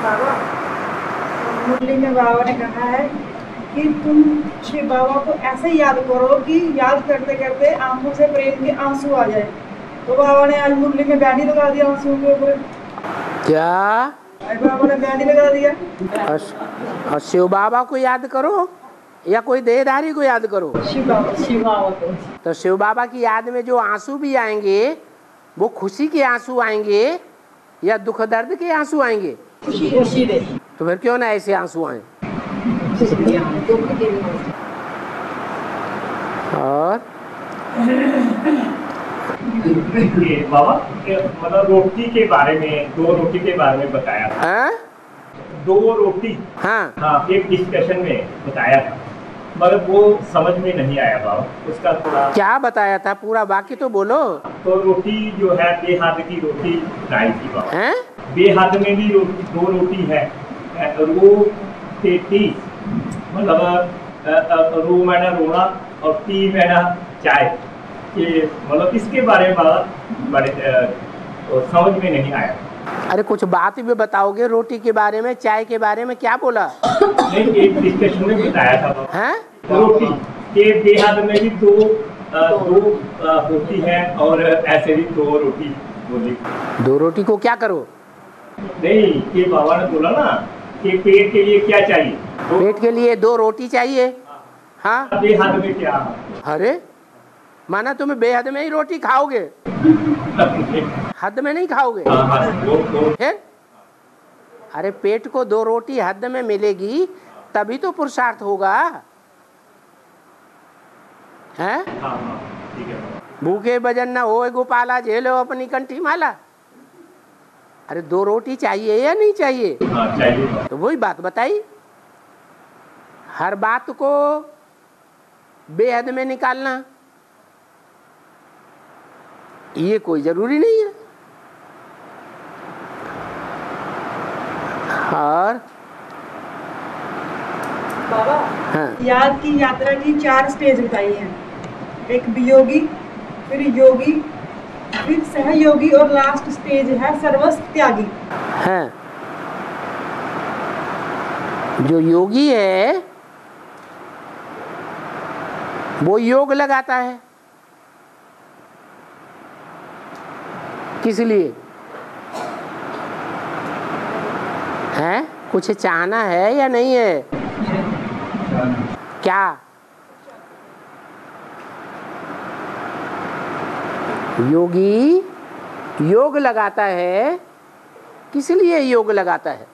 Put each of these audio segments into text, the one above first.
बाबा, मुरली में बाबा ने कहा है कि तुम शिव बाबा को ऐसे याद करो कि याद करते करते आंखों से प्रेम के आंसू आ जाए। तो बाबा ने आज मुरली में बैंड ही लगा दिया आंसुओं के ऊपर। क्या? आज बाबा ने बैंड ही लगा दिया। और शिव बाबा को याद करो या कोई देहधारी को याद करो? शिव बाबा को। तो शिव बाबा की याद में जो आंसू भी आएंगे वो खुशी के आंसू आएंगे या दुख दर्द के आंसू आएंगे? खुशी दे। तो फिर क्यों ना ऐसे आंसू आए? और बाबा मतलब रोटी के बारे में, 2 रोटी के बारे में बताया था। 2 रोटी, हाँ, एक डिस्कशन में बताया था, मगर वो समझ में नहीं आया बाबा, उसका थोड़ा। क्या बताया था? पूरा बाकी तो बोलो। तो रोटी जो है बेहाद की रोटी लाई थी बाबा। हैं? बेहाद में भी 2 रोटी है, रो 33 मतलब रो मैंने रोना और टी मैंने चाय, ये मतलब इसके बारे में बड़े समझ में नहीं आया। अरे कुछ बात भी बताओगे रोटी के बारे में, चाय के बारे में? क्या बोला? नहीं, एक डिस्कशन में बताया था। हैं? रोटी के बेहद में भी 2 होती है और ऐसे भी 2 रोटी बोली। 2 रोटी को क्या करो? नहीं, ये बाबा ने बोला ना कि पेट के लिए क्या चाहिए? पेट के लिए 2 रोटी चाहिए। हाँ, बेहद में क्या? अरे माना तुम्हें बेहद में ही रोटी खाओगे, हद में नहीं खाओगे? फिर अरे पेट को 2 रोटी हद में मिलेगी तभी तो पुरुषार्थ होगा, हैं? भूखे भजन न होए गोपाला, झेलो अपनी कंठी माला। अरे 2 रोटी चाहिए या नहीं चाहिए? चाहिए। तो वही बात बताई, हर बात को बेहद में निकालना ये कोई जरूरी नहीं है। और बाबा, हाँ, याद की यात्रा की 4 स्टेज बताई हैं। एक वियोगी, फिर योगी, फिर सहयोगी और लास्ट स्टेज है सर्वस्व त्यागी। हाँ, जो योगी है वो योग लगाता है, किस लिए? है कुछ चाहना है या नहीं है? क्या? योगी योग लगाता है, किस लिए योग लगाता है?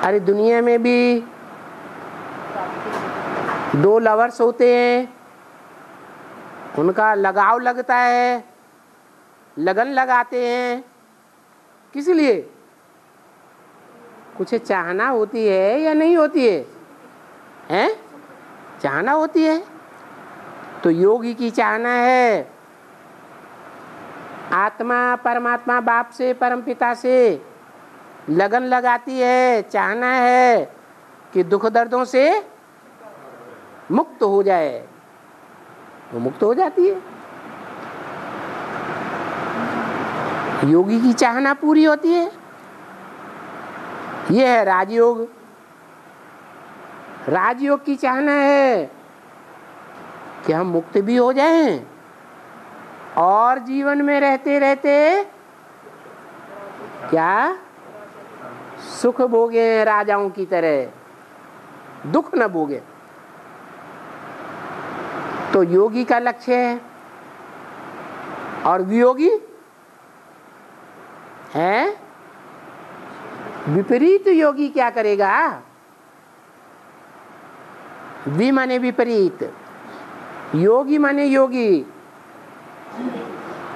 अरे दुनिया में भी 2 लवर्स होते हैं, उनका लगाव लगता है, लगन लगाते हैं, किस लिए? कुछ चाहना होती है या नहीं होती है? हैं? चाहना होती है। तो योगी की चाहना है आत्मा परमात्मा बाप से परम पिता से लगन लगाती है, चाहना है कि दुख दर्दों से मुक्त हो जाए, वो मुक्त हो जाती है। योगी की चाहना पूरी होती है। यह है राजयोग। राजयोग की चाहना है कि हम मुक्त भी हो जाएं और जीवन में रहते रहते क्या सुख भोगे राजाओं की तरह, दुख न भोगे। तो योगी का लक्ष्य है। और वियोगी है विपरीत। योगी क्या करेगा? वि माने विपरीत, योगी माने योगी।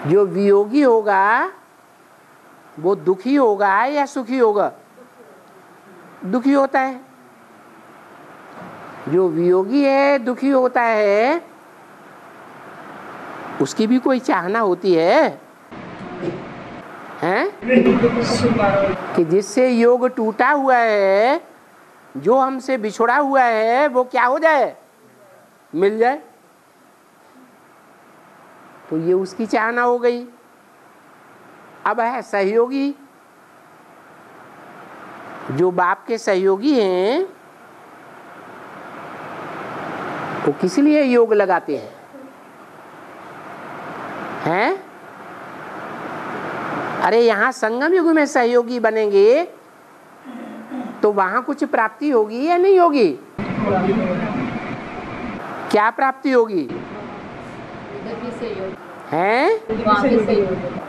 जो वियोगी होगा वो दुखी होगा या सुखी होगा? दुखी होता है। जो वियोगी है दुखी होता है, उसकी भी कोई चाहना होती है, हैं? कि जिससे योग टूटा हुआ है, जो हमसे बिछड़ा हुआ है, वो क्या हो जाए? मिल जाए। तो ये उसकी चाहना हो गई। अब है सहयोगी। जो बाप के सहयोगी हैं वो किस लिए योग लगाते हैं? हैं? अरे यहाँ संगम युग में सहयोगी बनेंगे तो वहां कुछ प्राप्ति होगी या नहीं होगी? क्या प्राप्ति होगी? हैं?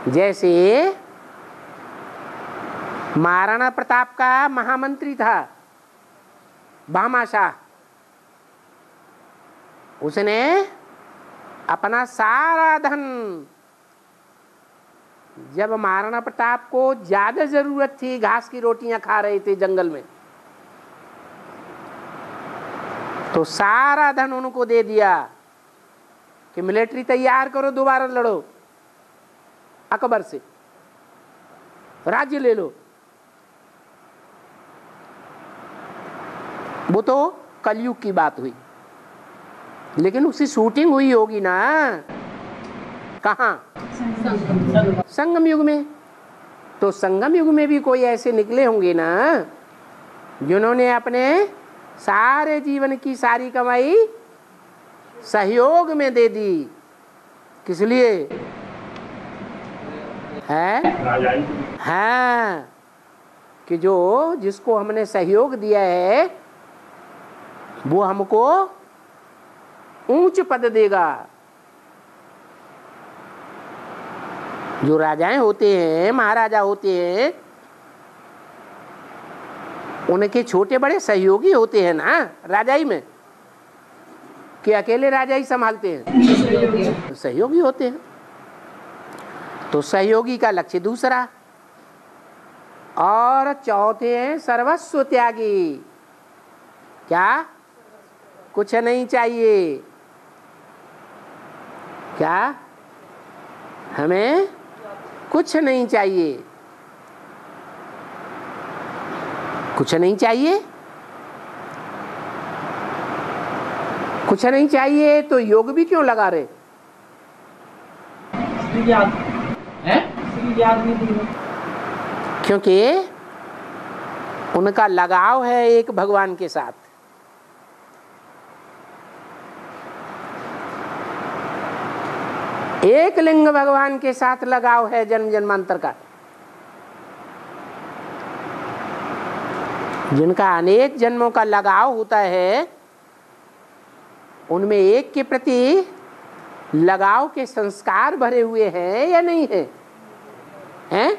जैसे महाराणा प्रताप का महामंत्री था भामाशाह, उसने अपना सारा धन, जब महाराणा प्रताप को ज्यादा जरूरत थी, घास की रोटियां खा रहे थे जंगल में, तो सारा धन उनको दे दिया कि मिलिट्री तैयार करो, दोबारा लड़ो, अकबर से राज्य ले लो। वो तो कलयुग की बात हुई, लेकिन उसकी शूटिंग हुई होगी ना कहाँ? संगम युग में। तो संगम युग में भी कोई ऐसे निकले होंगे ना जिन्होंने अपने सारे जीवन की सारी कमाई सहयोग में दे दी। किस लिए? है कि जो जिसको हमने सहयोग दिया है वो हमको ऊंच पद देगा। जो राजाएं होते हैं, महाराजा होते हैं, उनके छोटे बड़े सहयोगी होते हैं ना राजाई में, कि अकेले राजा ही संभालते हैं? सहयोगी होते हैं। तो सहयोगी का लक्ष्य दूसरा। और चौथे हैं सर्वस्व त्यागी। क्या? कुछ नहीं चाहिए। क्या? हमें कुछ नहीं चाहिए। कुछ नहीं चाहिए। कुछ नहीं चाहिए तो योग भी क्यों लगा रहे? क्योंकि उनका लगाव है एक भगवान के साथ। एक लिंग भगवान के साथ लगाव है जन्म जन्मांतर का। जिनका अनेक जन्मों का लगाव होता है उनमें एक के प्रति लगाव के संस्कार भरे हुए हैं या नहीं है? हैं?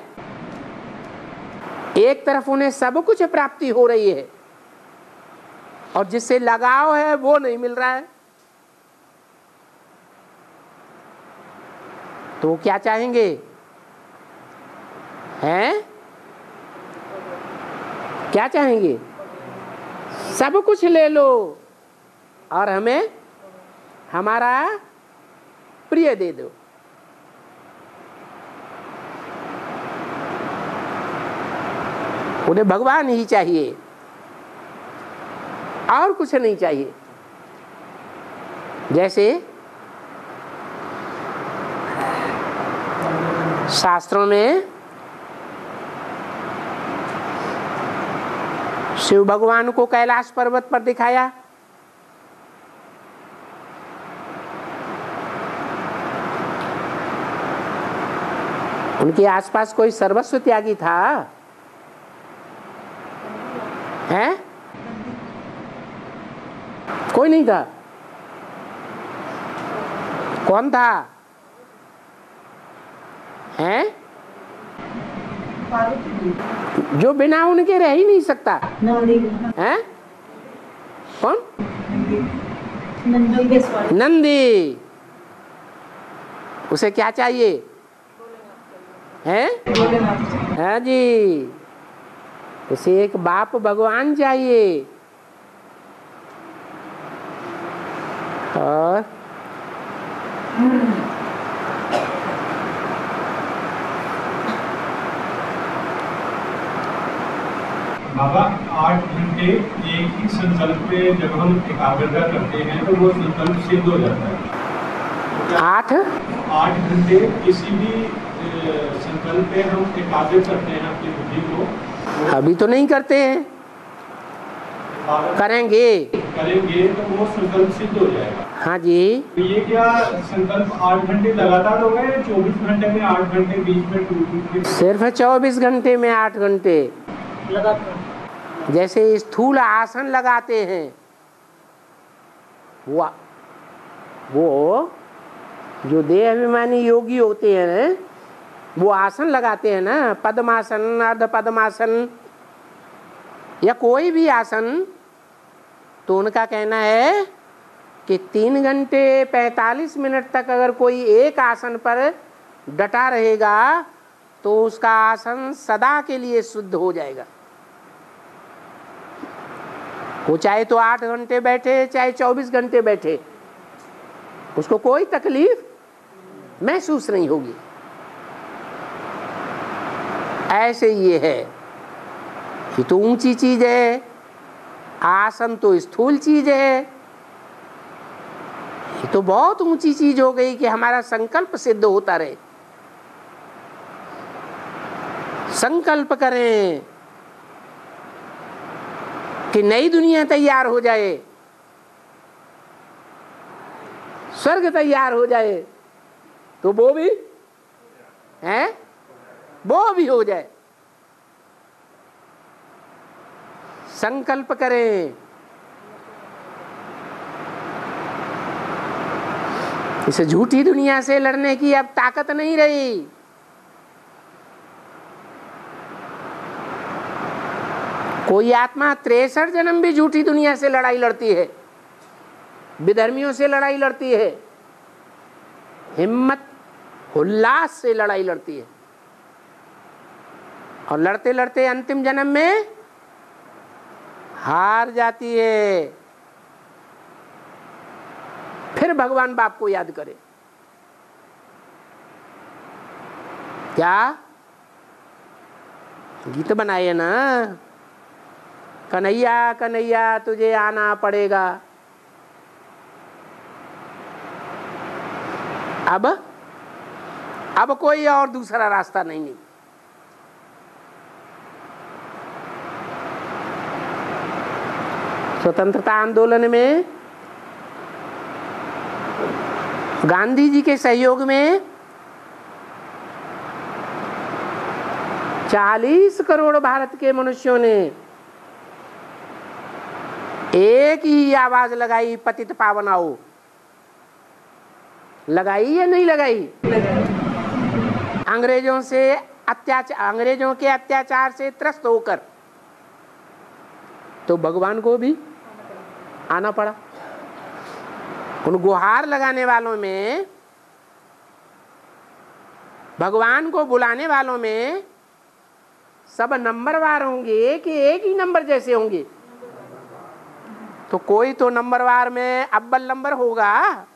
एक तरफ उन्हें सब कुछ प्राप्ति हो रही है और जिससे लगाव है वो नहीं मिल रहा है, तो क्या चाहेंगे? हैं? क्या चाहेंगे? सब कुछ ले लो और हमें हमारा प्रिय दे दो। उन्हें भगवान ही चाहिए और कुछ नहीं चाहिए। जैसे शास्त्रों में शिव भगवान को कैलाश पर्वत पर दिखाया, उनके आसपास कोई सर्वस्व त्यागी था? हैं? कोई नहीं था। कौन था? हैं? जो बिना उनके रह ही नहीं सकता। हैं? कौन? नंदी। उसे क्या चाहिए? हैं? हाँ जी, उसे एक बाप भगवान चाहिए। और बाबा 8 घंटे एक ही संकल्प पे जब हम एकाग्रता करते हैं तो वो संकल्प सिद्ध हो जाता है। 8 घंटे किसी भी संकल्प पे हम एकाग्र करते हैं अपनी बुद्धि को, अभी तो नहीं करते हैं, करेंगे तो वो संकल्प सिद्ध हो जाएगा। हाँ जी। तो ये क्या संकल्प 8 घंटे लगातार होगा या 24 घंटे में 8 घंटे बीच में टूट? सिर्फ 24 घंटे में 8 घंटे लगातार। जैसे स्थूल आसन लगाते हैं, वो जो देह अभिमानी योगी होते हैं वो आसन लगाते हैं ना, पद्मासन, अर्ध पद्मासन या कोई भी आसन, तो उनका कहना है कि 3 घंटे 45 मिनट तक अगर कोई एक आसन पर डटा रहेगा तो उसका आसन सदा के लिए शुद्ध हो जाएगा। वो चाहे तो 8 घंटे बैठे चाहे 24 घंटे बैठे, उसको कोई तकलीफ महसूस नहीं होगी। ऐसे ये है, ये तो ऊंची चीज है, आसन तो स्थूल चीज है, ये तो बहुत ऊंची चीज हो गई कि हमारा संकल्प सिद्ध होता रहे। संकल्प करें कि नई दुनिया तैयार हो जाए, स्वर्ग तैयार हो जाए, तो वो भी है, वो भी हो जाए। संकल्प करें। इस झूठी दुनिया से लड़ने की अब ताकत नहीं रही। कोई आत्मा 63 जन्म भी झूठी दुनिया से लड़ाई लड़ती है, विधर्मियों से लड़ाई लड़ती है, हिम्मत उल्लास से लड़ाई लड़ती है, और लड़ते लड़ते अंतिम जन्म में हार जाती है। फिर भगवान बाप को याद करे। क्या गीत बनाए ना, कन्हैया कन्हैया तुझे आना पड़ेगा। अब कोई और दूसरा रास्ता नहीं। स्वतंत्रता आंदोलन में गांधी जी के सहयोग में 40 करोड़ भारत के मनुष्यों ने एक ही आवाज लगाई, पतित पावन आओ। लगाई या नहीं लगाई? अंग्रेजों के अत्याचार से त्रस्त होकर तो भगवान को भी आना पड़ा। उन गुहार लगाने वालों में, भगवान को बुलाने वालों में सब नंबरवार होंगे कि एक ही नंबर जैसे होंगे? तो कोई तो नंबरवार में अव्वल नंबर होगा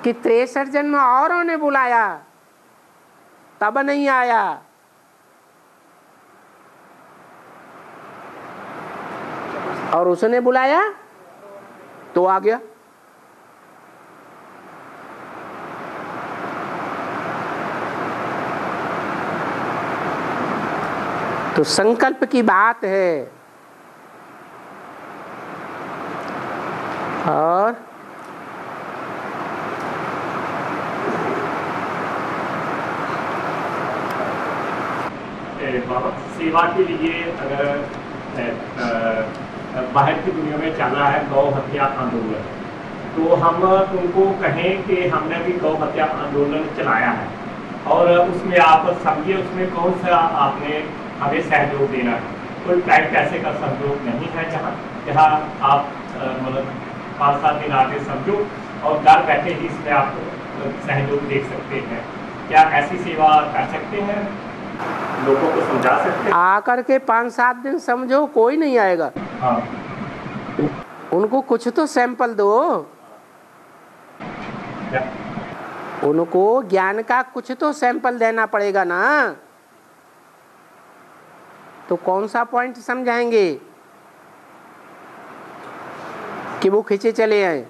कि 63 जन्म औरों ने बुलाया तब नहीं आया। और उसने बुलाया तो आ गया। तो संकल्प की बात है। और बाबा, सेवा के लिए अगर बाहर की दुनिया में चल रहा है गौ हत्या आंदोलन, तो हम उनको कहें कि हमने भी गौ हत्या आंदोलन चलाया है और उसमें आप समझिए उसमें कौन सा आपने हमें सहयोग देना है। कोई टाइप पैसे का सहयोग नहीं है, जहाँ आप मतलब 5-7 दिन आगे समझो और घर बैठे ही इसमें आप सहयोग दे सकते हैं। क्या ऐसी सेवा कर सकते हैं? लोगों को समझा सकते हैं? आकर के 5-7 दिन समझो, कोई नहीं आएगा। हाँ। उनको कुछ तो सैंपल दो। क्या? उनको ज्ञान का कुछ तो सैंपल देना पड़ेगा ना। तो कौन सा पॉइंट समझाएंगे कि वो खींचे चले आए?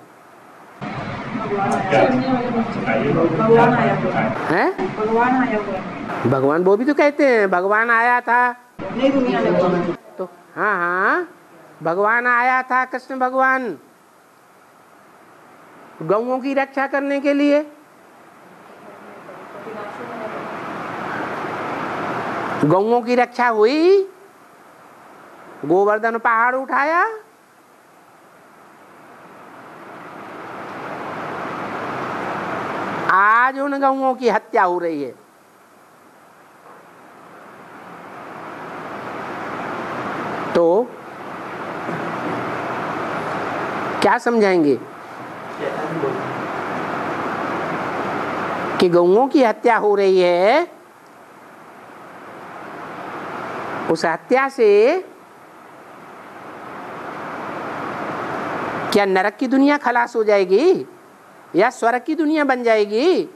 भगवान आया हुआ है। भगवान वो भी तो कहते हैं भगवान आया था नई दुनिया में तो। हाँ हाँ, भगवान आया था, कृष्ण भगवान गौओं की रक्षा करने के लिए। गौओं की रक्षा हुई, गोवर्धन पहाड़ उठाया, आज उन गौओं की हत्या हो रही है। तो क्या समझाएंगे कि गौओं की हत्या हो रही है, उस हत्या से क्या नरक की दुनिया खलास हो जाएगी या स्वर्ग की दुनिया बन जाएगी?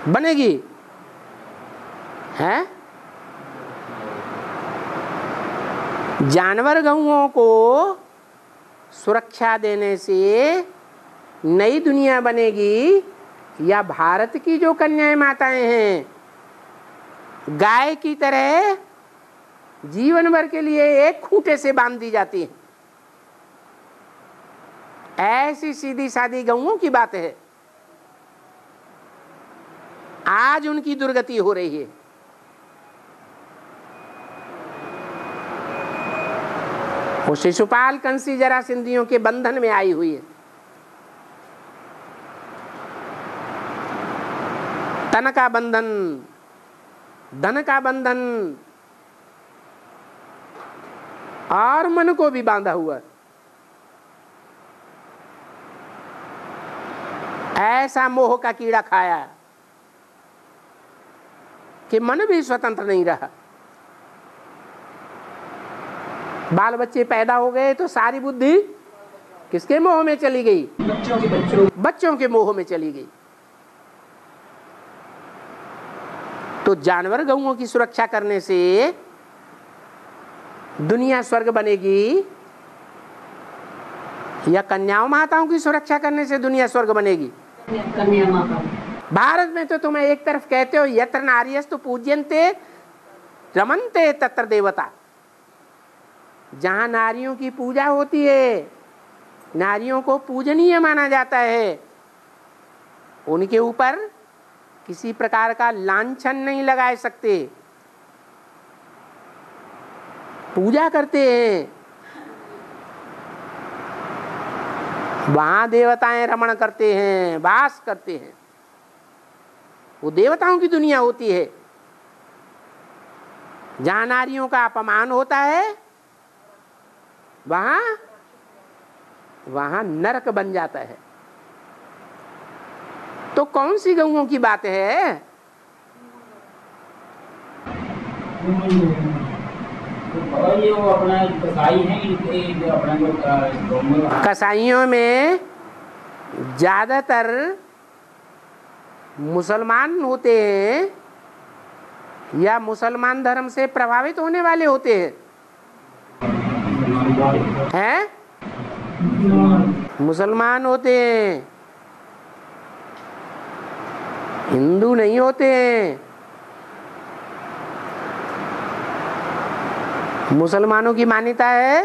बनेगी है? जानवर गौओं को सुरक्षा देने से नई दुनिया बनेगी या भारत की जो कन्याएं माताएं हैं गाय की तरह जीवन भर के लिए एक खूंटे से बांध दी जाती हैं? ऐसी सीधी सादी गौओं की बात है। आज उनकी दुर्गति हो रही है। वो शिशुपाल कंसी जरासंधियों के बंधन में आई हुई है। तन का बंधन, धन का बंधन और मन को भी बांधा हुआ है। ऐसा मोह का कीड़ा खाया कि मन भी स्वतंत्र नहीं रहा। बाल बच्चे पैदा हो गए तो सारी बुद्धि किसके मोह में चली गई? बच्चों के मोह में चली गई। तो जानवर गौओं की सुरक्षा करने से दुनिया स्वर्ग बनेगी या कन्याओं माताओं की सुरक्षा करने से दुनिया स्वर्ग बनेगी? कन्या माता। भारत में तो तुम्हें एक तरफ कहते हो यत्र नार्यस्तु पूज्यन्ते रमन्ते तत्र देवता। जहां नारियों की पूजा होती है, नारियों को पूजनीय माना जाता है, उनके ऊपर किसी प्रकार का लांछन नहीं लगा सकते, पूजा करते हैं। वहां देवताएं रमण करते हैं, वास करते हैं। वो देवताओं की दुनिया होती है। जहां नारियों का अपमान होता है वहां नरक बन जाता है। तो कौन सी गौओं की बात है? कसाईयों में ज्यादातर मुसलमान होते हैं या मुसलमान धर्म से प्रभावित होने वाले होते हैं? हैं? मुसलमान होते हैं, हिंदू नहीं होते हैं। मुसलमानों की मान्यता है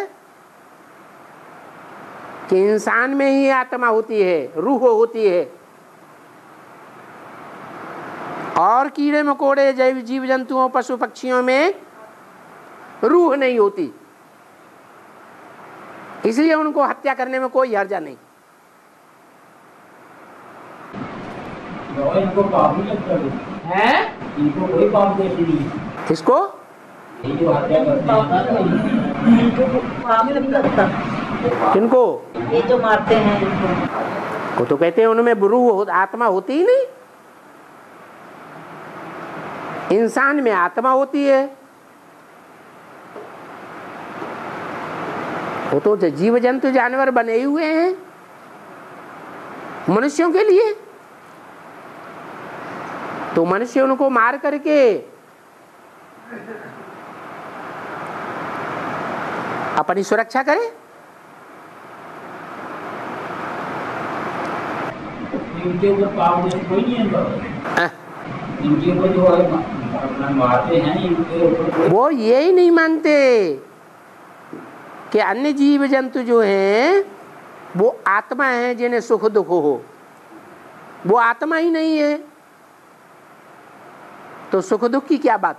कि इंसान में ही आत्मा होती है, रूह होती है, और कीड़े मकोड़े जैव जीव जंतुओं पशु पक्षियों में रूह नहीं होती। इसलिए उनको हत्या करने में कोई हर्जा नहीं। इनको पाप नहीं लगता है? इनको कोई पाप नहीं। किसको? जो हत्या करते हैं इनको पाप नहीं लगता। किनको? ये जो मारते हैं इनको। वो तो कहते हैं उनमें रूह आत्मा होती ही नहीं। इंसान में आत्मा होती है। वो तो जीव जंतु जानवर बने हुए हैं मनुष्यों के लिए। तो मनुष्य उनको मार करके अपनी सुरक्षा करे। इनके ऊपर पाप कोई नहीं है। इनके को जो है मारते हैं इनके ऊपर, वो यही नहीं मानते कि अन्य जीव जंतु जो हैं वो आत्मा है जिन्हें सुख दुख हो। वो आत्मा ही नहीं है तो सुख दुख की क्या बात।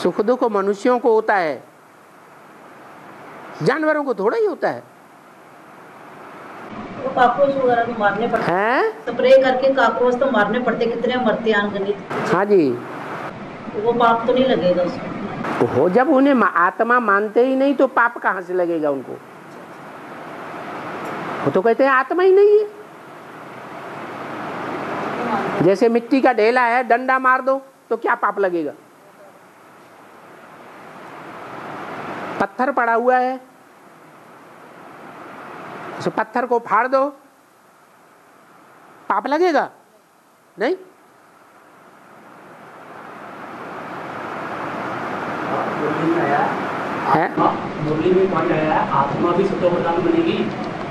सुख दुख मनुष्यों को होता है, जानवरों को थोड़ा ही होता है। वो काकरोच वगैरह तो मारने पड़ते हैं, स्प्रे करके काकरोच तो मारने पड़ते, कितने मरते हैं अनगिनत। हाँ जी, वो पाप तो नहीं लगेगा उसको। हो जब उन्हें आत्मा मानते ही नहीं तो पाप कहाँ से लगेगा उनको। वो तो कहते हैं आत्मा ही नहीं है। जैसे मिट्टी का ढेला है, डंडा मार दो तो क्या पाप लगेगा। पत्थर पड़ा हुआ है, उस पत्थर को फाड़ दो, पाप लगेगा नहीं। मुरली में पॉइंट आया, आत्मा भी सतो प्रधान बनेगी,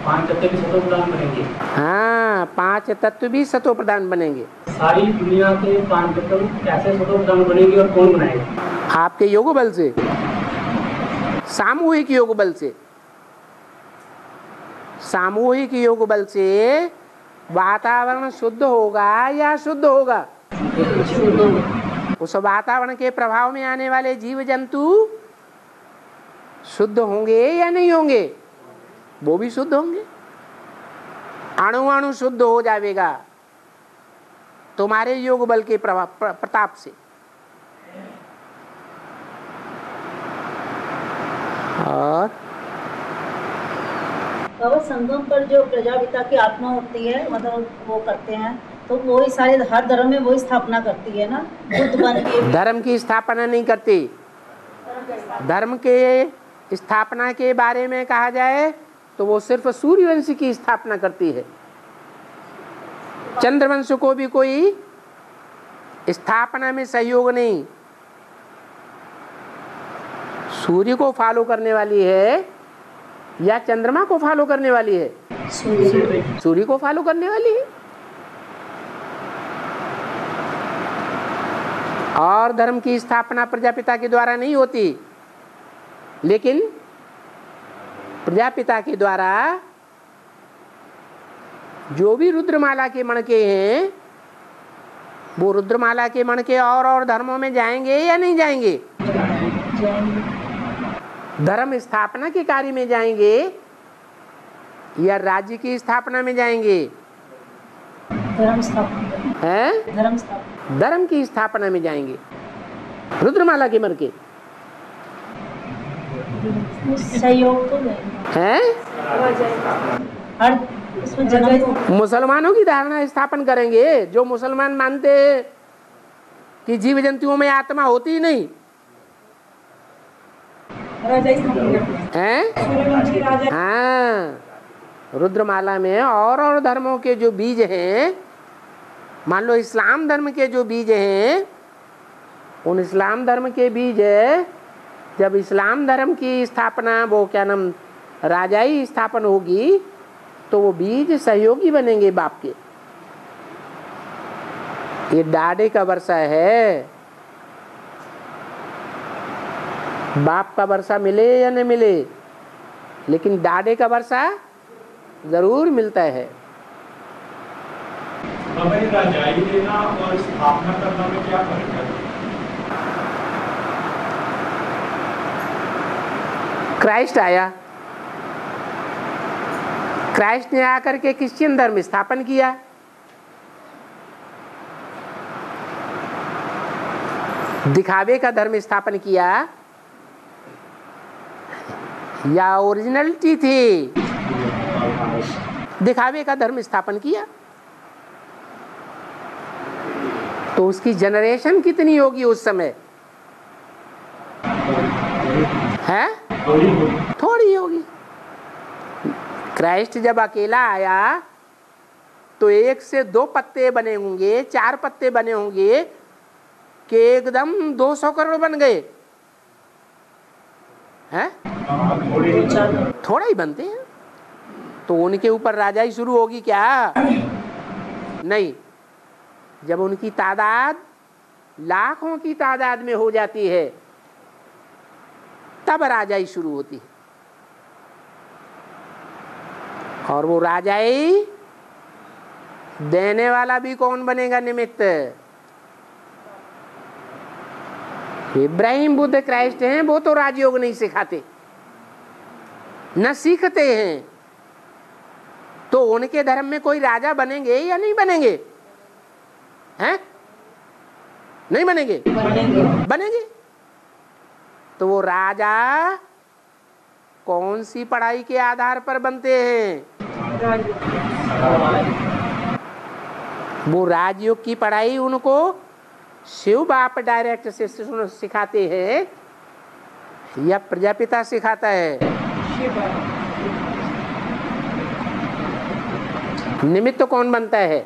5 तत्व भी सतो प्रधान बनेंगे। हाँ, 5 तत्व भी सतो प्रधान बनेंगे। सारी दुनिया के 5 तत्व कैसे सतो प्रधान बनेंगे और कौन बनाएगा? आपके योग बल से, सामूहिक योग बल से। सामूहिक योग बल से वातावरण शुद्ध होगा या शुद्ध होगा। उस वातावरण के प्रभाव में आने वाले जीव जंतु शुद्ध होंगे या नहीं होंगे। वो भी शुद्ध होंगे। अणु अणु शुद्ध हो जाएगा तुम्हारे योग बल के प्रताप से। और संगम पर जो प्रजापिता की आत्मा होती है, मतलब वो करते हैं तो वही सारे हर धर्म में वही स्थापना करती है ना, बुद्ध बन के। धर्म की स्थापना नहीं करती। धर्म के स्थापना के बारे में कहा जाए तो वो सिर्फ सूर्यवंश की स्थापना करती है। चंद्रवंश को भी कोई स्थापना में सहयोग नहीं। सूर्य को फॉलो करने वाली है या चंद्रमा को फॉलो करने वाली है। सूर्य को फॉलो करने वाली है। और धर्म की स्थापना प्रजापिता के द्वारा नहीं होती, लेकिन प्रजापिता के द्वारा जो भी रुद्रमाला के मणके हैं वो रुद्रमाला के मणके और धर्मों में जाएंगे या नहीं जाएंगे। धर्म स्थापना के कार्य में जाएंगे या राज्य की स्थापना में जाएंगे। धर्म स्थापना है, धर्म की स्थापना में जाएंगे। रुद्रमाला के मणके सहयोग तो है। मुसलमानों की धारणा स्थापन करेंगे। जो मुसलमान मानते हैं कि जीव जंतुओं में आत्मा होती ही नहीं है। हाँ, रुद्रमाला में और धर्मों के जो बीज हैं, मान लो इस्लाम धर्म के जो बीज हैं, उन इस्लाम धर्म के बीज जब इस्लाम धर्म की स्थापना, वो क्या नाम, राजाई स्थापन होगी तो वो बीज सहयोगी बनेंगे बाप के। ये डाडे का वर्षा है। बाप का वर्षा मिले या न मिले, लेकिन डाडे का वर्षा जरूर मिलता है। राजाई देना और स्थापना करना में क्या फर्क है? क्राइस्ट आया, क्राइस्ट ने आकर के क्रिश्चियन धर्म स्थापन किया। दिखावे का धर्म स्थापन किया या ओरिजिनलिटी थी। दिखावे का धर्म स्थापन किया तो उसकी जनरेशन कितनी होगी उस समय है? थोड़ी होगी। क्राइस्ट जब अकेला आया तो 1 से 2 पत्ते बने होंगे, 4 पत्ते बने होंगे कि एकदम 200 करोड़ बन गए हैं। थोड़ा ही बनते हैं तो उनके ऊपर राजाई शुरू होगी क्या? नहीं, जब उनकी तादाद लाखों की तादाद में हो जाती है तब राजाई शुरू होती है। और वो राजाई देने वाला भी कौन बनेगा? निमित्त। इब्राहिम बुद्ध क्राइस्ट हैं, वो तो राजयोग नहीं सिखाते, न सीखते हैं, तो उनके धर्म में कोई राजा बनेंगे या नहीं बनेंगे? हैं? नहीं बनेंगे? बनेंगे। तो वो राजा कौन सी पढ़ाई के आधार पर बनते हैं? वो राजयोग की पढ़ाई उनको शिव बाप डायरेक्ट से सिखाते हैं या प्रजापिता सिखाता है? निमित्त कौन बनता है?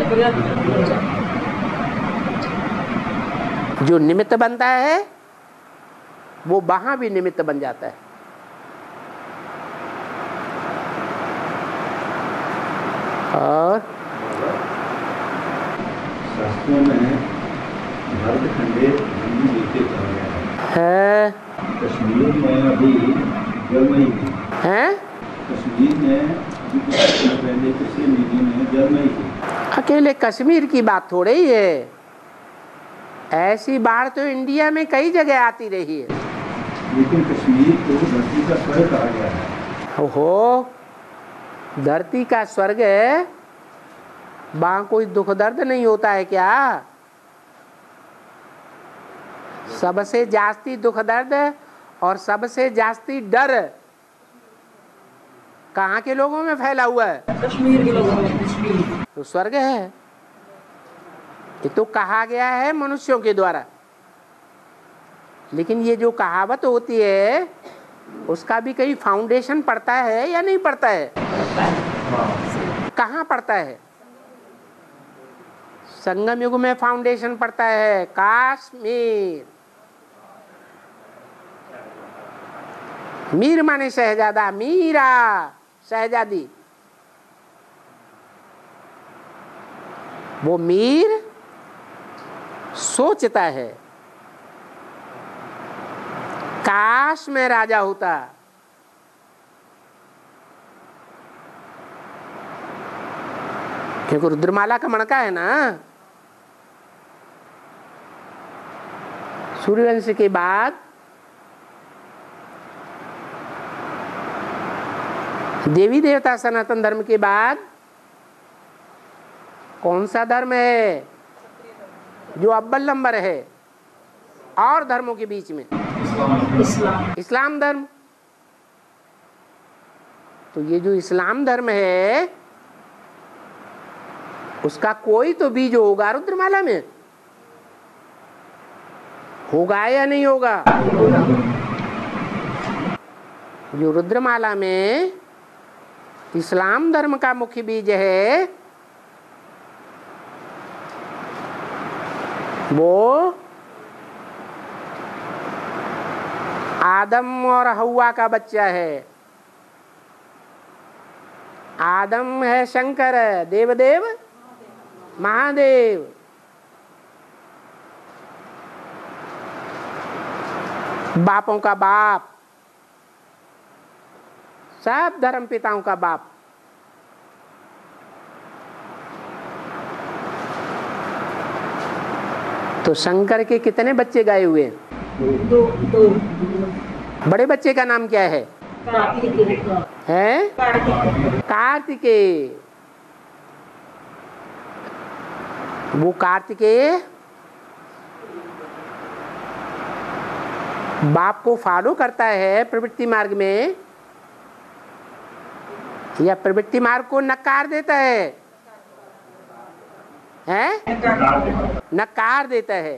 जो निमित्त बनता है वो वहां भी निमित्त बन जाता है। और शास्त्रों में भारत खंडे हिंदी नीचे चला गया है। कश्मीर में अभी जल नहीं थी है? कश्मीर में पहले पिछले नीति में जल नहीं थी। अकेले कश्मीर की बात थोड़ी ही है, ऐसी बाढ़ तो इंडिया में कई जगह आती रही है। लेकिन कश्मीर को धरती का स्वर्ग कहा गया है। ओहो, धरती का स्वर्ग है, वहां कोई दुख दर्द नहीं होता है क्या? सबसे जास्ती दुख दर्द और सबसे जास्ती डर कहाँ के लोगों में फैला हुआ है? कश्मीर के लोगों में। तो स्वर्ग है, ये तो कहा गया है मनुष्यों के द्वारा। लेकिन ये जो कहावत होती है उसका भी कहीं फाउंडेशन पड़ता है या नहीं पड़ता है? कहाँ पड़ता है? संगम युग में फाउंडेशन पड़ता है, कश्मीर। मीर माने शहजादा, मीरा शहजादी। वो मीर सोचता है काश में राजा होता। क्योंकि रुद्रमाला का मणका है ना, सूर्यवंश के बाद देवी देवता सनातन धर्म के बाद कौन सा धर्म है जो अव्वल नंबर है और धर्मों के बीच में? इस्लाम धर्म। तो ये जो इस्लाम धर्म है उसका कोई तो बीज होगा रुद्रमाला में, होगा या नहीं होगा? जो रुद्रमाला में इस्लाम धर्म का मुख्य बीज है वो आदम और हव्वा का बच्चा है। आदम है शंकर, देवदेव महादेव। बापों का बाप, सब धर्म पिताओं का बाप। तो शंकर के कितने बच्चे गाए हुए? दो। बड़े बच्चे का नाम क्या है? कार्तिकेय। वो कार्तिकेय बाप को फॉलो करता है प्रवृत्ति मार्ग में या प्रवृत्ति मार्ग को नकार देता है? नकार देता है।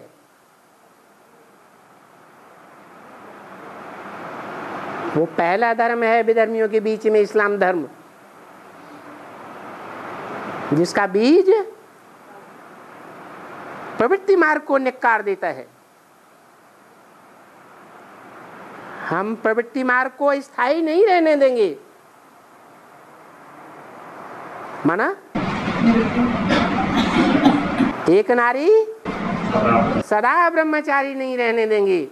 वो पहला धर्म है विधर्मियों के बीच में इस्लाम धर्म, जिसका बीज प्रवृत्ति मार्ग को नकार देता है। हम प्रवृत्ति मार्ग को स्थायी नहीं रहने देंगे। माना एक नारी सदा ब्रह्मचारी नहीं रहने देंगे,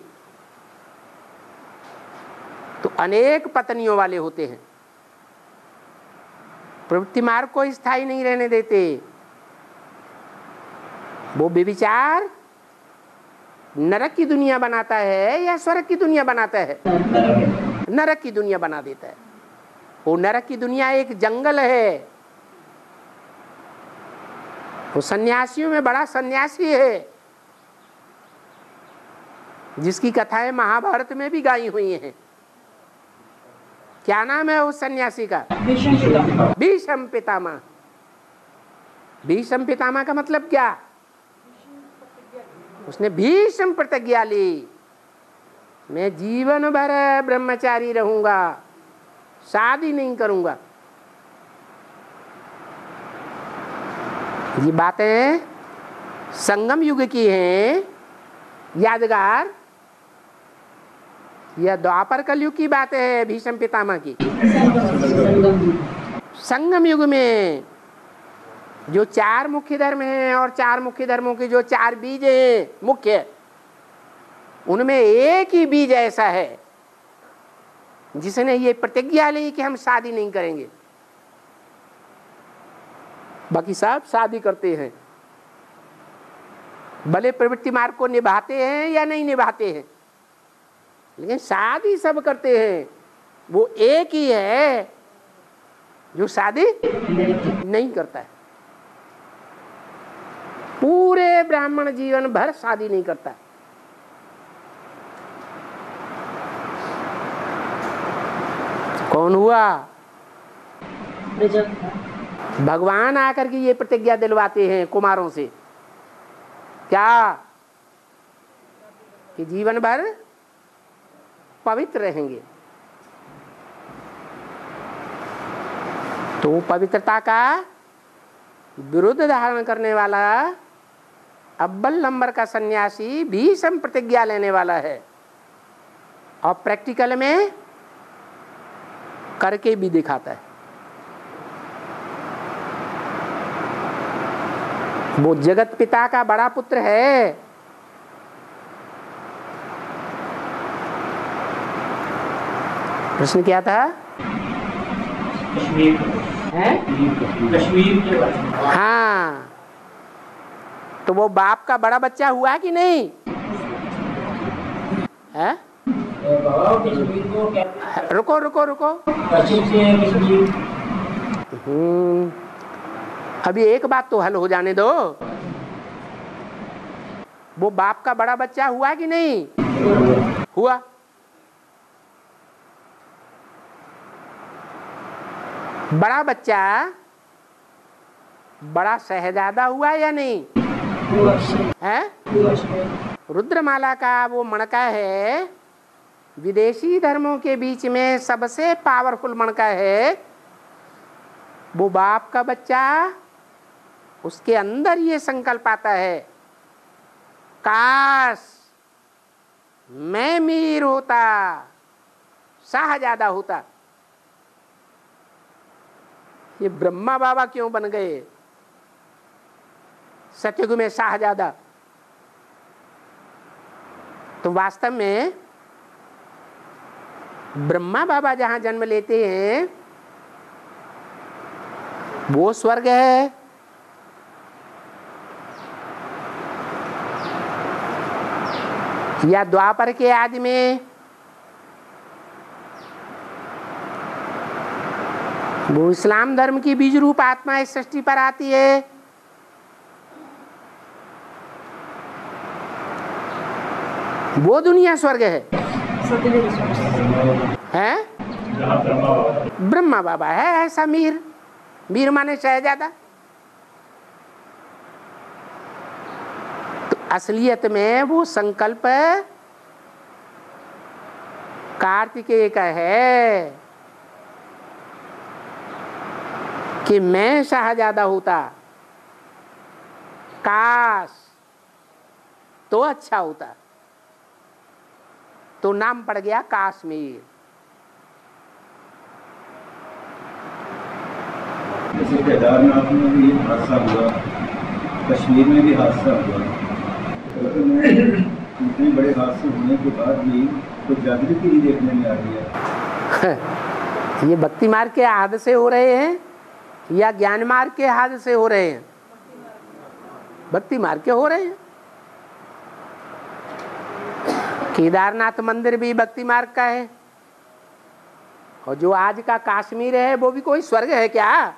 तो अनेक पत्नियों वाले होते हैं, प्रवृत्ति मार्ग को स्थायी नहीं रहने देते। वो व्यभिचार नरक की दुनिया बनाता है या स्वर्ग की दुनिया बनाता है? नरक की दुनिया बना देता है। वो नरक की दुनिया एक जंगल है। वो सन्यासियों में बड़ा सन्यासी है, जिसकी कथाएं महाभारत में भी गाई हुई हैं। क्या नाम है उस सन्यासी का? भीष्म पितामह। भीष्म पितामह का मतलब क्या? उसने भीष्म प्रतिज्ञा ली, मैं जीवन भर ब्रह्मचारी रहूंगा, शादी नहीं करूंगा। ये बातें संगम युग की हैं यादगार, यह द्वापर कलयुग की बातें है भीष्म पितामह की। संगम युग में जो चार मुख्य धर्म हैं और चार मुख्य धर्मों के जो चार बीज हैं मुख्य, उनमें एक ही बीज ऐसा है जिसने ये प्रतिज्ञा ली कि हम शादी नहीं करेंगे। बाकी सब शादी करते हैं, भले प्रवृत्ति मार्ग को निभाते हैं या नहीं निभाते हैं, लेकिन शादी सब करते हैं। वो एक ही है जो शादी नहीं करता है। पूरे ब्राह्मण जीवन भर शादी नहीं करता। कौन हुआ? भगवान आकर के ये प्रतिज्ञा दिलवाते हैं कुमारों से, क्या? कि जीवन भर पवित्र रहेंगे। तो पवित्रता का विरुद्ध धारण करने वाला अव्वल नंबर का सन्यासी भीष्म प्रतिज्ञा लेने वाला है, और प्रैक्टिकल में करके भी दिखाता है। वो जगत पिता का बड़ा पुत्र है। प्रश्न क्या था? कश्मीर के बारे में। हाँ, तो वो बाप का बड़ा बच्चा हुआ कि नहीं है? रुको रुको रुको, अभी एक बात तो हल हो जाने दो। वो बाप का बड़ा बच्चा हुआ कि नहीं हुआ? बड़ा बच्चा बड़ा शहजादा हुआ या नहीं है? रुद्रमाला का वो मणका है, विदेशी धर्मों के बीच में सबसे पावरफुल मणका है। वो बाप का बच्चा, उसके अंदर ये संकल्प आता है, काश मैं मीर होता, शाहजादा होता। ये ब्रह्मा बाबा क्यों बन गए सतयुग में शाहजादा? तो वास्तव में ब्रह्मा बाबा जहां जन्म लेते हैं वो स्वर्ग है। या द्वापर के आदि में वो इस्लाम धर्म की बीज रूप आत्मा इस सृष्टि पर आती है। वो दुनिया स्वर्ग है ब्रह्मा बाबा है ऐसा मीर। मीर माने शहजादा। तो असलियत में वो संकल्प कार्तिकेय का है कि मैं शाहजादा होता, काश तो अच्छा होता। तो नाम पड़ गया काश्मीर। जैसे केदारनाथ में भी हादसा हुआ, कश्मीर में भी हादसा हुआ, तो इतने बड़े हादसे होने के बाद भी कुछ जागृति नहीं देखने में आ रही है। ये भक्ति मार्ग के हादसे हो रहे हैं या ज्ञान मार्ग के हादसे हो रहे हैं? भक्ति मार्ग के हो रहे हैं। केदारनाथ मंदिर भी भक्ति मार्ग का है, और जो आज का कश्मीर है वो भी कोई स्वर्ग है क्या?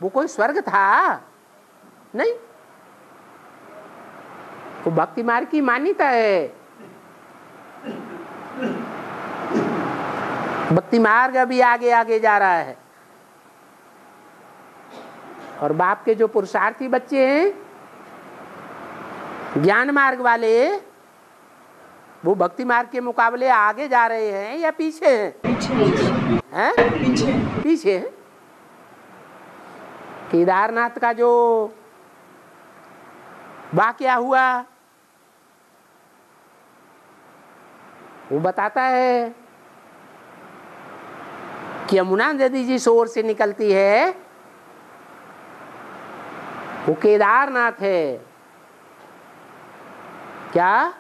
वो कोई स्वर्ग था? नहीं, वो भक्ति मार्ग की मान्यता है। भक्ति मार्ग अभी आगे आगे जा रहा है, और बाप के जो पुरुषार्थी बच्चे हैं ज्ञान मार्ग वाले, वो भक्ति मार्ग के मुकाबले आगे जा रहे हैं या पीछे हैं? पीछे हैं। केदारनाथ का जो वाकया हुआ वो बताता है कि यमुना नदी जिस ओर से निकलती है वो केदारनाथ है। क्या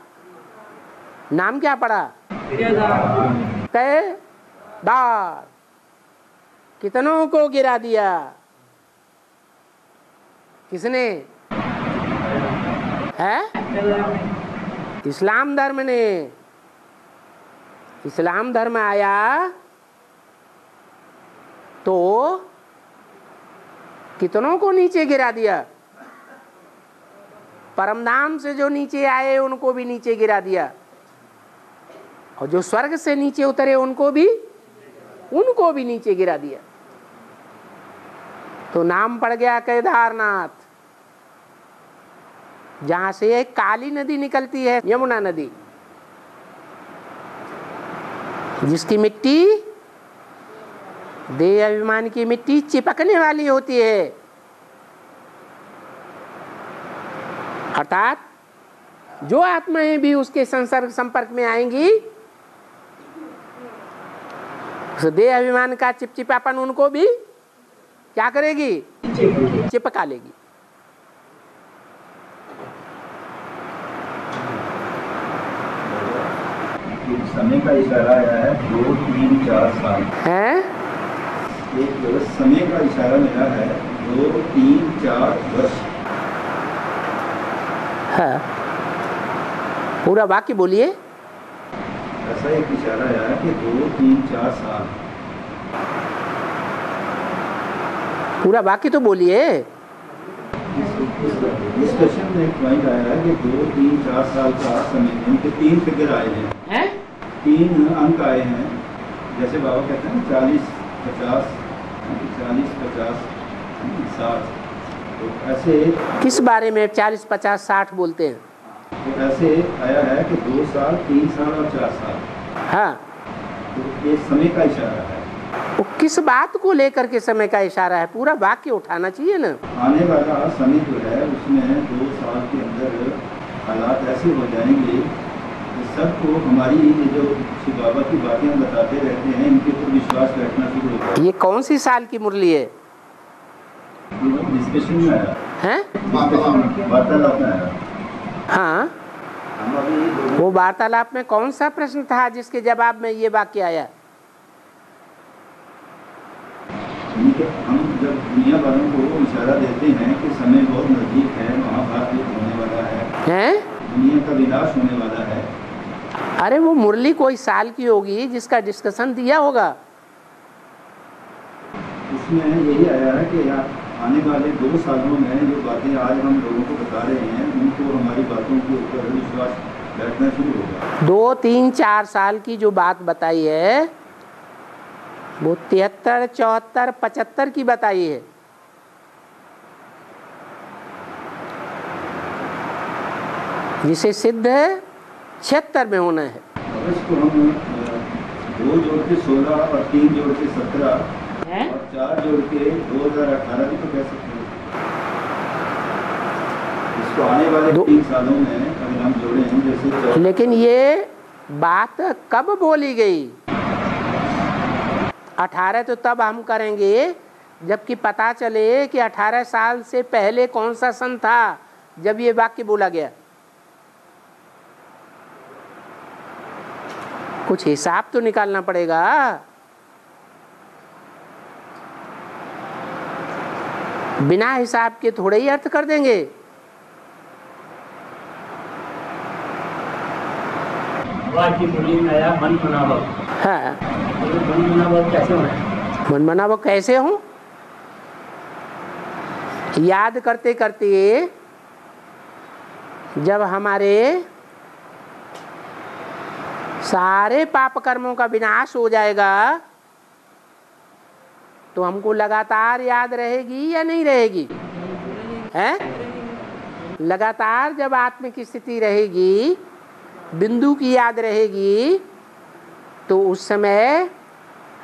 नाम क्या पड़ा? केदार। कितनों को गिरा दिया? किसने? है इस्लाम धर्म ने। इस्लाम धर्म आया तो कितनों को नीचे गिरा दिया। परमधाम से जो नीचे आए उनको भी नीचे गिरा दिया, और जो स्वर्ग से नीचे उतरे उनको भी नीचे गिरा दिया। तो नाम पड़ गया केदारनाथ, जहां से एक काली नदी निकलती है, यमुना नदी, जिसकी मिट्टी देह अभिमान की मिट्टी चिपकने वाली होती है। अर्थात जो आत्माएं भी उसके संपर्क में आएंगी, उस देह अभिमान का चिपचिपापन उनको भी क्या करेगी? चिपका लेगी। समय का इशारा आया है 2, 3, 4 साल है। एक समय का इशारा मिला है 2, 3, 4 वर्ष। हाँ, पूरा वाक्य बोलिए। ऐसा एक इशारा आया है कि 2, 3, 4 साल। पूरा वाक्य तो बोलिए। डिस्कशन में एक पॉइंट आया है कि 2, 3, 4 साल का समय, उनके 3 फिगर आए हैं, 3 अंक आए हैं। जैसे बाबा कहते हैं 40, 50, 40, 50, 60। तो ऐसे किस बारे में 40, 50, 60 बोलते हैं? तो ऐसे आया है कि 2 साल, 3 साल और 4 साल। हाँ, तो ये समय का इशारा है। वो किस बात को लेकर के समय का इशारा है? पूरा वाक्य उठाना चाहिए ना। आने वाला समय जो है उसमें 2 साल के अंदर हालात ऐसे हो जाएंगे कि सबको हमारी ये जो शिव बाबा की बातें बताते रहते हैं इनके ऊपर विश्वास बैठना शुरू हो जाएगा। ये कौन सी साल की मुरली है? डिस्कशन में आया है, वार्तालाप में आया। हाँ, वो वार्तालाप में कौन सा प्रश्न था जिसके जवाब में ये वाक्य आया? हम जब दुनिया वालों को इशारा देते हैं कि समय बहुत नजदीक है, महाभारत युद्ध होने वाला है, दुनिया का विनाश होने वाला है। अरे वो मुरली कोई साल की होगी जिसका डिस्कशन दिया होगा। उसमें यही आया है कि आने वाले 2 सालों में जो बातें आज हम लोगों को बता रहे हैं उनको हमारी बातों के ऊपर विश्वास बैठना शुरू होगा। 2, 3, 4 साल की जो बात बताई है वो 73, 74, 75 की बताई है। जिसे सिद्ध है 76 में होना है। इसको हम 2 जोड़ के 16 और 3 जोड़ के 17 और 4 जोड़ के 2018 भी तो कह सकते हैं। इसको आने वाले 3 सालों में अगर हम जोड़ें जैसे। लेकिन ये बात कब बोली गई? 18 तो तब हम करेंगे जबकि पता चले कि 18 साल से पहले कौन सा सन था जब ये वाक्य बोला गया। कुछ हिसाब तो निकालना पड़ेगा। बिना हिसाब के थोड़े ही अर्थ कर देंगे। मन मनावक। हाँ, मन मनावक कैसे होना? मन मनावक कैसे हो? याद करते करते जब हमारे सारे पाप कर्मों का विनाश हो जाएगा तो हमको लगातार याद रहेगी या नहीं रहेगी? हैं? लगातार जब आत्म की स्थिति रहेगी, बिंदु की याद रहेगी, तो उस समय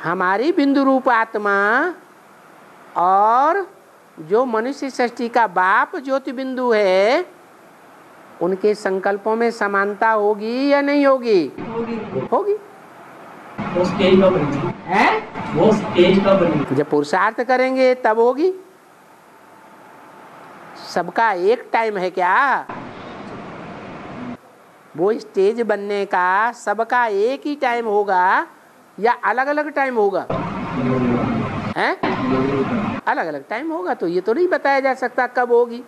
हमारी बिंदु रूप आत्मा और जो मनुष्य सृष्टि का बाप ज्योति बिंदु है, उनके संकल्पों में समानता होगी या नहीं होगी? होगी। वो स्टेज कब बनेगी? हैं? वो स्टेज कब बनेगी? जब पुरुषार्थ करेंगे तब होगी। सबका एक टाइम है क्या? वो स्टेज बनने का सबका एक ही टाइम होगा या अलग अलग टाइम होगा? हैं? अलग अलग टाइम होगा। तो ये तो नहीं बताया जा सकता कब होगी।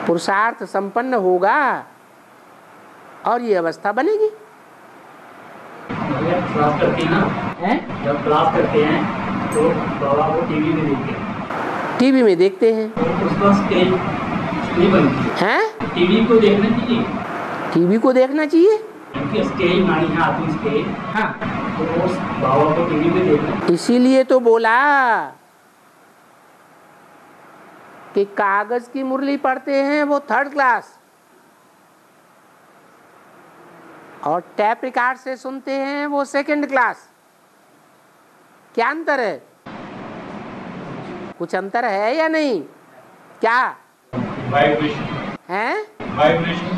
पुरुषार्थ संपन्न होगा और ये अवस्था बनेगी। क्लास करते हैं ना, जब क्लास करते हैं तो बाबा को टीवी में देखते हैं। टीवी में देखते हैं तो उसका स्टेज नहीं बनती हैं? टीवी को देखना चाहिए। टीवी को देखना चाहिए। क्योंकि स्टेज मानी है आत्म स्टेज। हाँ, तो उस बाबा को टीवी में देखना। इसीलिए तो बोला कि कागज की मुरली पढ़ते हैं वो 3rd क्लास और टैप रिकॉर्ड से सुनते हैं वो 2nd क्लास। क्या अंतर है? कुछ अंतर है या नहीं? क्या वाइब्रेशन है? वाइब्रेशन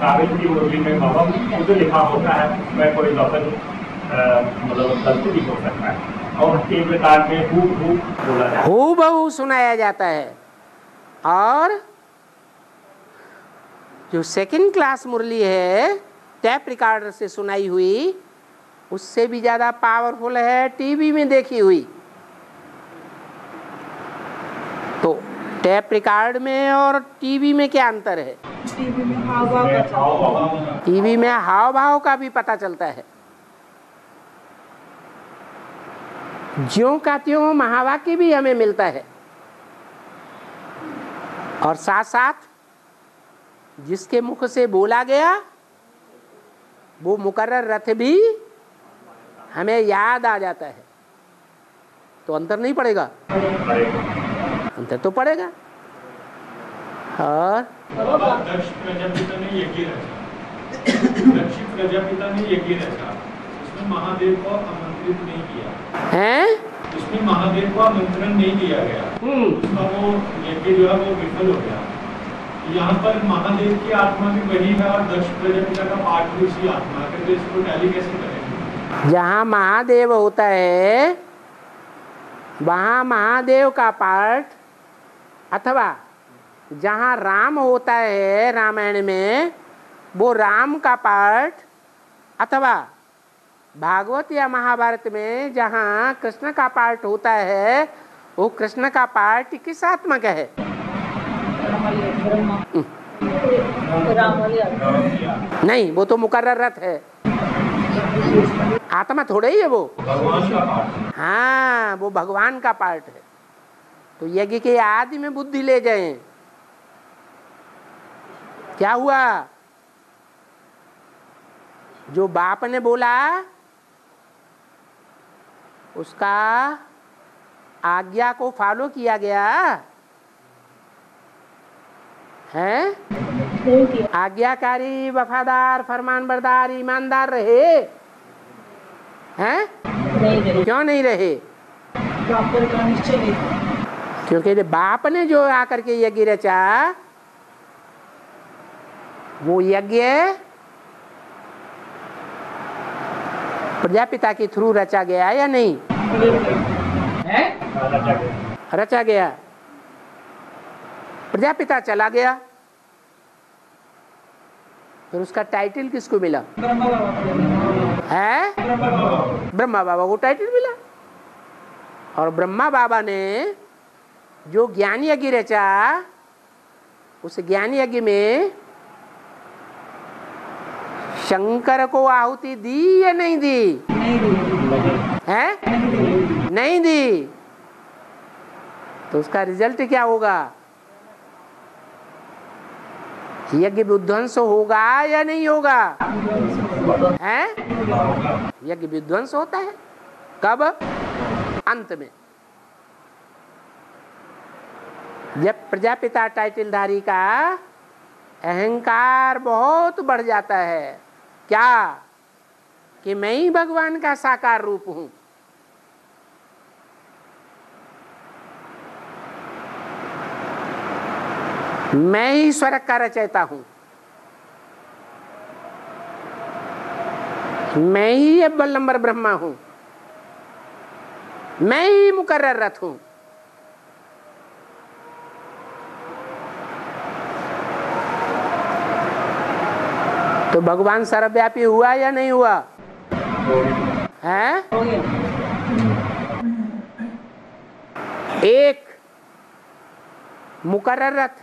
कागज की मुरली में बाबा खुद लिखा होता है, मैं कोई लफज मतलब गलती भी हो सकता है, और टेप रिकॉर्ड में हूबहू बोला जाता है, हूबहू सुनाया जाता है। और जो 2nd क्लास मुरली है टैप रिकॉर्डर से सुनाई हुई, उससे भी ज्यादा पावरफुल है टीवी में देखी हुई। तो टैप रिकॉर्ड में और टीवी में क्या अंतर है? टीवी में हाव भाव का चलता है। टीवी में हाव भाव का भी पता चलता है। ज्यों का त्यों महावाक्य भी हमें मिलता है और साथ साथ जिसके मुख से बोला गया वो मुकर्रर रथ भी हमें याद आ जाता है। तो अंतर नहीं पड़ेगा? अंतर तो पड़ेगा। और दक्ष प्रजापिता ने यज्ञ रचा, दक्ष प्रजापिता ने यज्ञ रचा, उसमें महादेव को आमंत्रित नहीं किया हैं? उसमें महादेव को आमंत्रण नहीं दिया गया, उसका वो यज्ञ जो है वो विफल हो गया। यहाँ पर महादेव की आत्मा भी वही है और दक्ष प्रजापिता का पाठ भी उसी आत्मा है, तो इसको टैली कैसे करेंगे? जहाँ महादेव होता है वहाँ महादेव का पाठ, अथवा जहाँ राम होता है रामायण में वो राम का पाठ, अथवा भागवत या महाभारत में जहाँ कृष्ण का पाठ होता है वो कृष्ण का पाठ किस आत्मा का है? नहीं, वो तो मुकर्रर रथ है, आत्मा थोड़े ही है वो। भगवान का पाठ। हाँ, वो भगवान का पाठ है। तो यज्ञ के आदि में बुद्धि ले जाए, क्या हुआ? जो बाप ने बोला उसका आज्ञा को फॉलो किया गया है? आज्ञाकारी, वफादार, फरमानबरदार, ईमानदार रहे हैं? क्यों नहीं रहे? क्योंकि बाप ने जो आकर के यज्ञ रचा वो यज्ञ प्रजापिता के थ्रू रचा गया या नहीं? है? रचा गया। प्रजापिता चला गया, फिर उसका टाइटल किसको मिला? है ब्रह्मा बाबा को टाइटल मिला। और ब्रह्मा बाबा ने जो ज्ञान यज्ञ रचा, उस ज्ञान यज्ञ में शंकर को आहुति दी या नहीं दी? है? नहीं दी। तो उसका रिजल्ट क्या होगा? यज्ञ विध्वंस होगा या नहीं होगा? है? यज्ञ विध्वंस होता है कब? अंत में, जब प्रजापिता टाइटलधारी का अहंकार बहुत बढ़ जाता है, क्या कि मैं ही भगवान का साकार रूप हूं। मैं ही स्वर्ग का रचयिता हूं, मैं ही अव्वल नंबर ब्रह्मा हूं, मैं ही मुकर्रर रथ हूं। तो भगवान सर्वव्यापी हुआ या नहीं हुआ? है? एक मुकर्रर रथ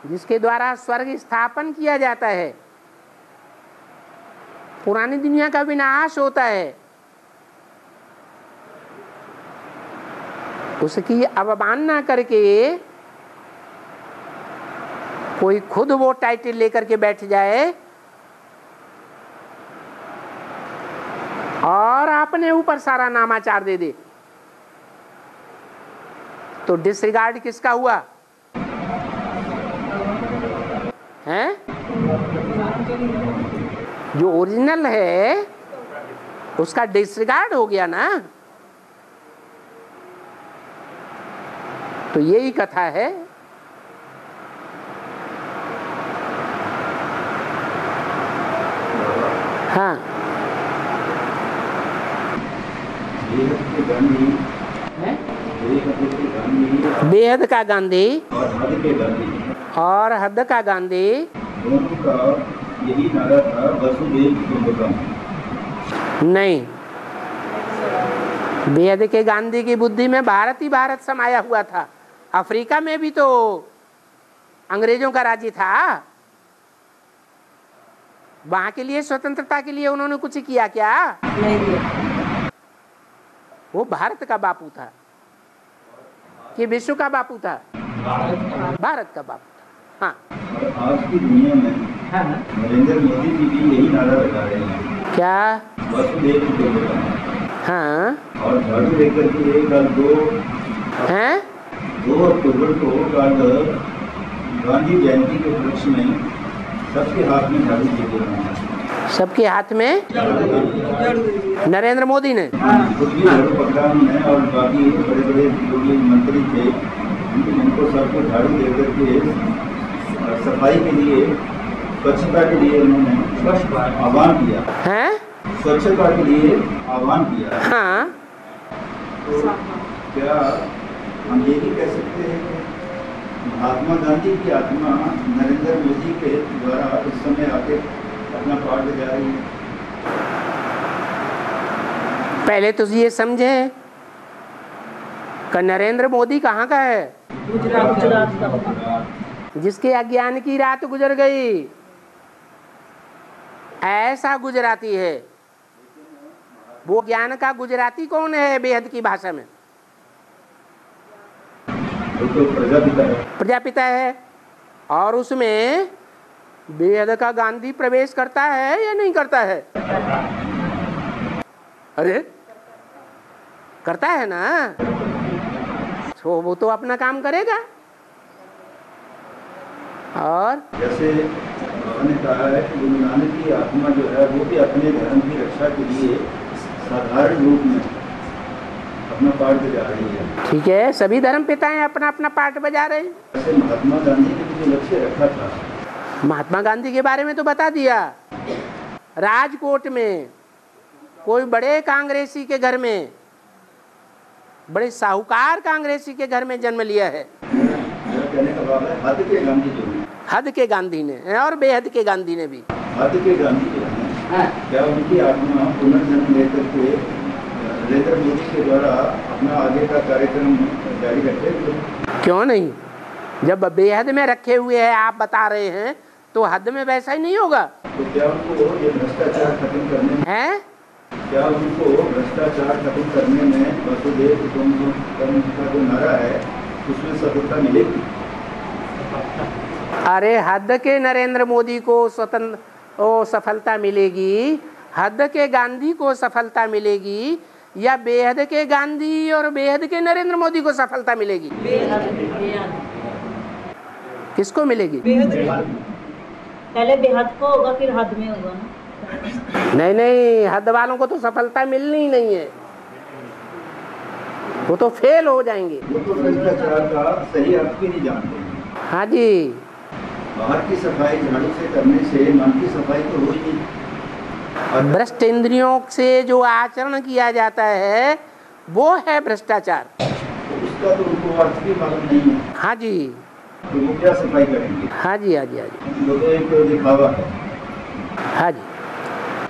जिसके द्वारा स्वर्ग स्थापन किया जाता है, पुरानी दुनिया का विनाश होता है, उसकी अवमानना करके कोई खुद वो टाइटल लेकर के बैठ जाए और अपने ऊपर सारा नामाचार दे दे, तो डिसरिगार्ड किसका हुआ? है? जो ओरिजिनल है उसका डिसरिगार्ड हो गया ना। तो यही कथा है। हाँ, बेहद का गांधी और हद का गांधी दोनों का यही नारा था, वसुदेव कुटुंबकम। नहीं, बेहद के गांधी की बुद्धि में भारत ही भारत समाया हुआ था। अफ्रीका में भी तो अंग्रेजों का राज्य था। वहां के लिए स्वतंत्रता के लिए उन्होंने कुछ किया क्या? नहीं। वो भारत का बापू था कि विश्व का बापू था? भारत का बापू था। हाँ, आज की दुनिया में नरेंद्र मोदी जी भी यही नारा लगा रहे हैं। क्या? वसुदेव कुटुंबकम। हाँ, और झाड़ू लेकर के कल 2 अक्टूबर को कल गांधी जयंती के उपलक्ष्य में सबके हाथ में झाड़ू दे दे रहे हैं। सबके हाथ में नरेंद्र मोदी ने कुछ भी झाड़ू पकड़ा है और बाकी बड़े बड़े जो भी मंत्री थे उनको सबको झाड़ू दे करके सफाई के लिए, स्वच्छता के लिए उन्होंने आह्वान किया है। स्वच्छता के लिए आह्वान किया। हाँ, तो क्या हम ये भी कह सकते हैं कि महात्मा गांधी की आत्मा नरेंद्र मोदी के द्वारा इस समय आके अपना पाठ बजा रही है? पहले तो ये समझे कि नरेंद्र मोदी कहाँ का है? गुजरात का। जिसके अज्ञान की रात गुजर गई, ऐसा गुजराती है। वो ज्ञान का गुजराती कौन है बेहद की भाषा में? तो प्रजापिता है। प्रजापिता है। और उसमें बेहद का गांधी प्रवेश करता है या नहीं करता है? अरे करता है ना, तो वो तो अपना काम करेगा। और जैसे उन्होंने कहा है कि गुरु नानक की आत्मा जो है वो भी अपने धर्म की रक्षा के लिए साधारण रूप में अपना पाठ बजा रही है। ठीक है, सभी धर्म पिताएं अपना अपना पाठ बजा रहे हैं। जैसे महात्मा गांधी ने जो लक्ष्य रखा था, महात्मा गांधी के बारे में तो बता दिया। राजकोट में कोई बड़े कांग्रेसी के घर में, बड़े साहूकार कांग्रेसी के घर में जन्म लिया है। कहने का भाव है हद के गांधी जो हैं, हद के गांधी ने और बेहद के गांधी ने भी, हद के गांधी जो हैं, क्या उनकी आत्मा पुनर्जन्म लेकर के नरेंद्र मोदी के द्वारा अपना आगे का कार्यक्रम जारी रखे? क्यों नहीं? जब बेहद में रखे हुए हैं आप बता रहे हैं तो हद में वैसा ही नहीं होगा। तो क्या उनको ये भ्रष्टाचार खत्म करने में हैं? क्या उनको भ्रष्टाचार खत्म करने में वसुदेव कुटुंबकम का जो नारा है उसमें सफलता मिलेगी? अरे हद के नरेंद्र मोदी को सफलता मिलेगी, हद के गांधी को सफलता मिलेगी, या बेहद के गांधी और बेहद के नरेंद्र मोदी को सफलता मिलेगी? किसको मिलेगी? पहले बेहद को होगा फिर हद में होगा ना। नहीं नहीं, हद वालों को तो सफलता मिलनी ही नहीं है, वो तो फेल हो जाएंगे। वो तो भ्रष्टाचार का सही अर्थ भी नहीं जानते। हाँ जी, बाहर की सफाई झाड़ू से करने से मन की सफाई तो हो ही नहीं। भ्रष्ट इंद्रियों से जो आचरण किया जाता है वो है भ्रष्टाचार। तो उसका तो उनको अर्थ भी मालूम नहीं है। हाँ जी, तो वो क्या सफाई करेंगे? हाँ जी, हाँ जी, हाँ जी, वो तो एक दिखावा है। हाँ जी।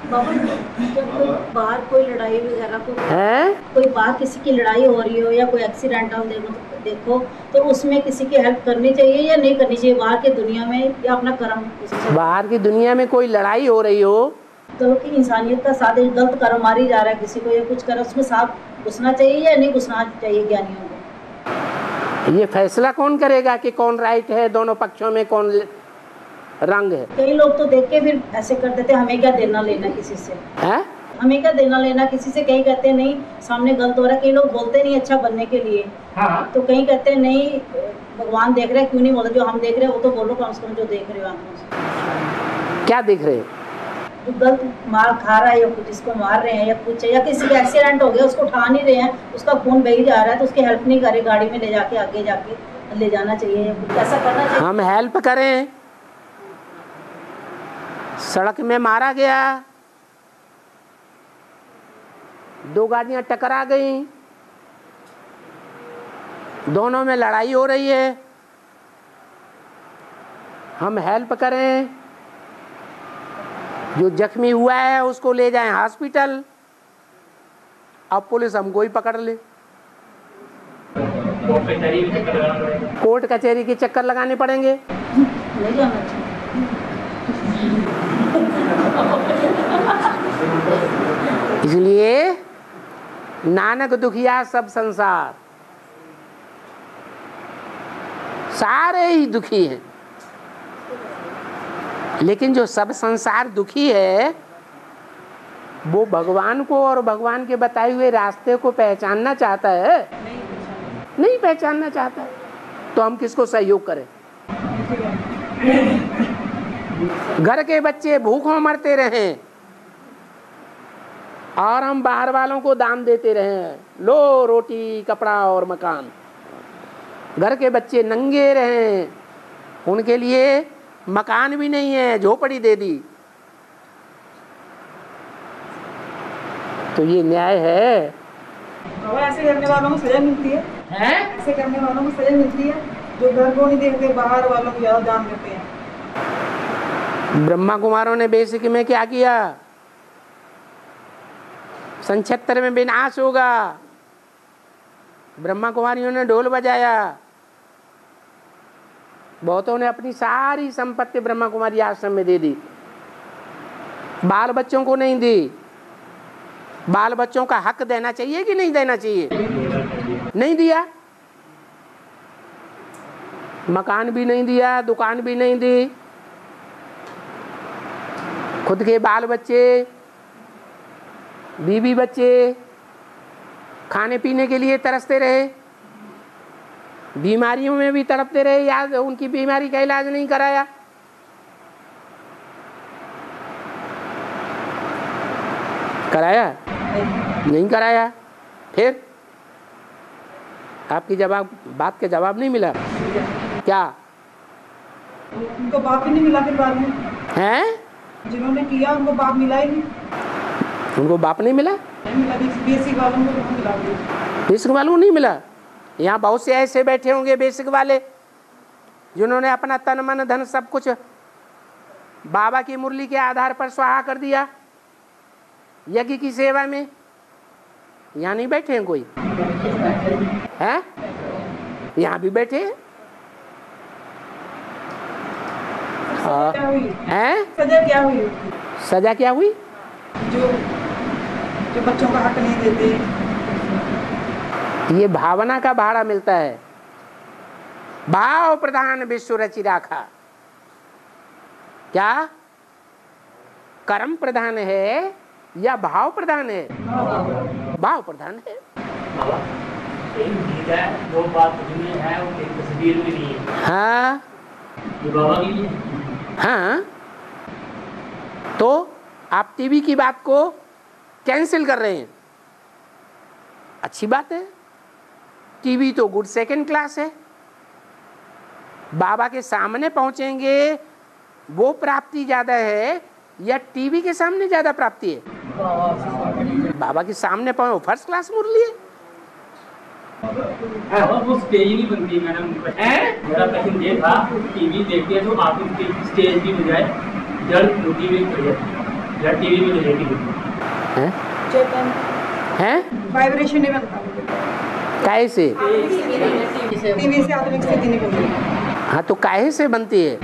बाबा जब कोई बाहर कोई लड़ाई वगैरह को है, कोई बाहर किसी की लड़ाई हो रही हो या कोई एक्सीडेंट हो देखो तो उसमें किसी की हेल्प करनी चाहिए या नहीं करनी चाहिए बाहर की दुनिया में, या अपना कर्म? बाहर की दुनिया में कोई लड़ाई हो रही हो तो कि इंसानियत का साथ गलत कर्म मारी जा रहा है किसी को या कुछ कर, उसमें साथ घुसना चाहिए या नहीं घुसना चाहिए ज्ञानियों को? ये फैसला कौन करेगा कि कौन राइट है, दोनों पक्षों में कौन रंग है? कई लोग तो देख के फिर ऐसे कर देते, हमें क्या देना लेना किसी से है? हमें क्या देना लेना किसी से। कहीं कहते हैं नहीं सामने गलत हो रहा है, कई लोग बोलते नहीं अच्छा बनने के लिए। हाँ। तो कहीं कहते हैं नहीं भगवान देख रहे हैं, क्यों नहीं बोलते? जो हम देख रहे हैं वो तो बोलो कम से कम, जो देख रहे हो आप। क्या देख रहे हो? जो गलत मार खा रहा है या कुछ जिसको मार रहे हैं या कुछ, या किसी का एक्सीडेंट हो गया उसको उठा नहीं रहे हैं, उसका खून बही जा रहा है तो उसकी हेल्प नहीं करे, गाड़ी में ले जाके आगे जाके ले जाना चाहिए या कुछ ऐसा करना चाहिए। हम हेल्प करें। सड़क में मारा गया, दो गाड़ियां टकरा गई, दोनों में लड़ाई हो रही है, हम हेल्प करें। जो जख्मी हुआ है उसको ले जाएं हॉस्पिटल, अब पुलिस हमको ही पकड़ ले, कोर्ट कचहरी के चक्कर लगाने पड़ेंगे। नहीं जाना चाहिए। इसलिए नानक दुखिया सब संसार, सारे ही दुखी हैं, लेकिन जो सब संसार दुखी है वो भगवान को और भगवान के बताए हुए रास्ते को पहचानना चाहता है? नहीं पहचानना चाहता, तो हम किसको सहयोग करें? घर के बच्चे भूखों मरते रहें और हम बाहर वालों को दान देते रहें, लो रोटी कपड़ा और मकान। घर के बच्चे नंगे रहें, उनके लिए मकान भी नहीं है, झोपड़ी दे दी, तो ये न्याय है? तो ऐसे करने वालों को सजा मिलती है? ऐसे करने वालों को सजा मिलती है जो घर को नहीं देखते, बाहर वालों को ज्यादा दान देते हैं। ब्रह्मा कुमारों ने बेसिक में क्या किया? सन 76 में विनाश होगा, ब्रह्मा कुमारियों ने ढोल बजाया, बहुतों ने अपनी सारी संपत्ति ब्रह्मा कुमारी आश्रम में दे दी, बाल बच्चों को नहीं दी। बाल बच्चों का हक देना चाहिए कि नहीं देना चाहिए? नहीं दिया। मकान भी नहीं दिया, दुकान भी नहीं दी, खुद के बाल बच्चे बीवी बच्चे खाने पीने के लिए तरसते रहे, बीमारियों में भी तड़पते रहे, याद उनकी बीमारी का इलाज नहीं कराया। कराया? नहीं कराया। फिर आपकी बात के जवाब नहीं मिला क्या? उनको बाप ही नहीं मिला फिर बाद में? हैं? जिन्होंने किया उनको बाप मिला ही नहीं। उनको बाप नहीं मिला? बेसिक वालों को तो मिला। बेसिक वालों को नहीं मिला। यहाँ बहुत से ऐसे बैठे होंगे बेसिक वाले जिन्होंने अपना तन मन धन सब कुछ बाबा की मुरली के आधार पर स्वाहा कर दिया यज्ञ की सेवा में। यहाँ नहीं बैठे हैं कोई? हैं? यहाँ भी बैठे हैं। सजा क्या हुई? सजा क्या हुई? जो बच्चों का हक नहीं देते। ये भावना का भाड़ा मिलता है। भाव प्रधान विश्व रचि राखा। क्या कर्म प्रधान है या भाव प्रधान है? भाव प्रधान है। एक गीत है, वो बात में है, वो एक तस्वीर में नहीं है। हाँ, ये बाबा की है। हाँ, तो आप टीवी की बात को कैंसिल कर रहे हैं। अच्छी बात है, टीवी तो गुड सेकंड क्लास है। बाबा के सामने पहुंचेंगे वो प्राप्ति ज्यादा है या टीवी के सामने ज्यादा प्राप्ति है? बाबा के सामने पहुंचे फर्स्ट क्लास मुरली है। वो स्टेज नहीं बनती मैडम। मेरा क्वेश्चन ये था, टीवी देखते हैं तो आप स्टेज की बजाय जड़ टीवी में जड़ टीवी में हैं? वाइब्रेशन नहीं बनता। कैसे? टीवी से आत्मिक स्थिति नहीं बनती। हाँ, तो काहे से बनती है?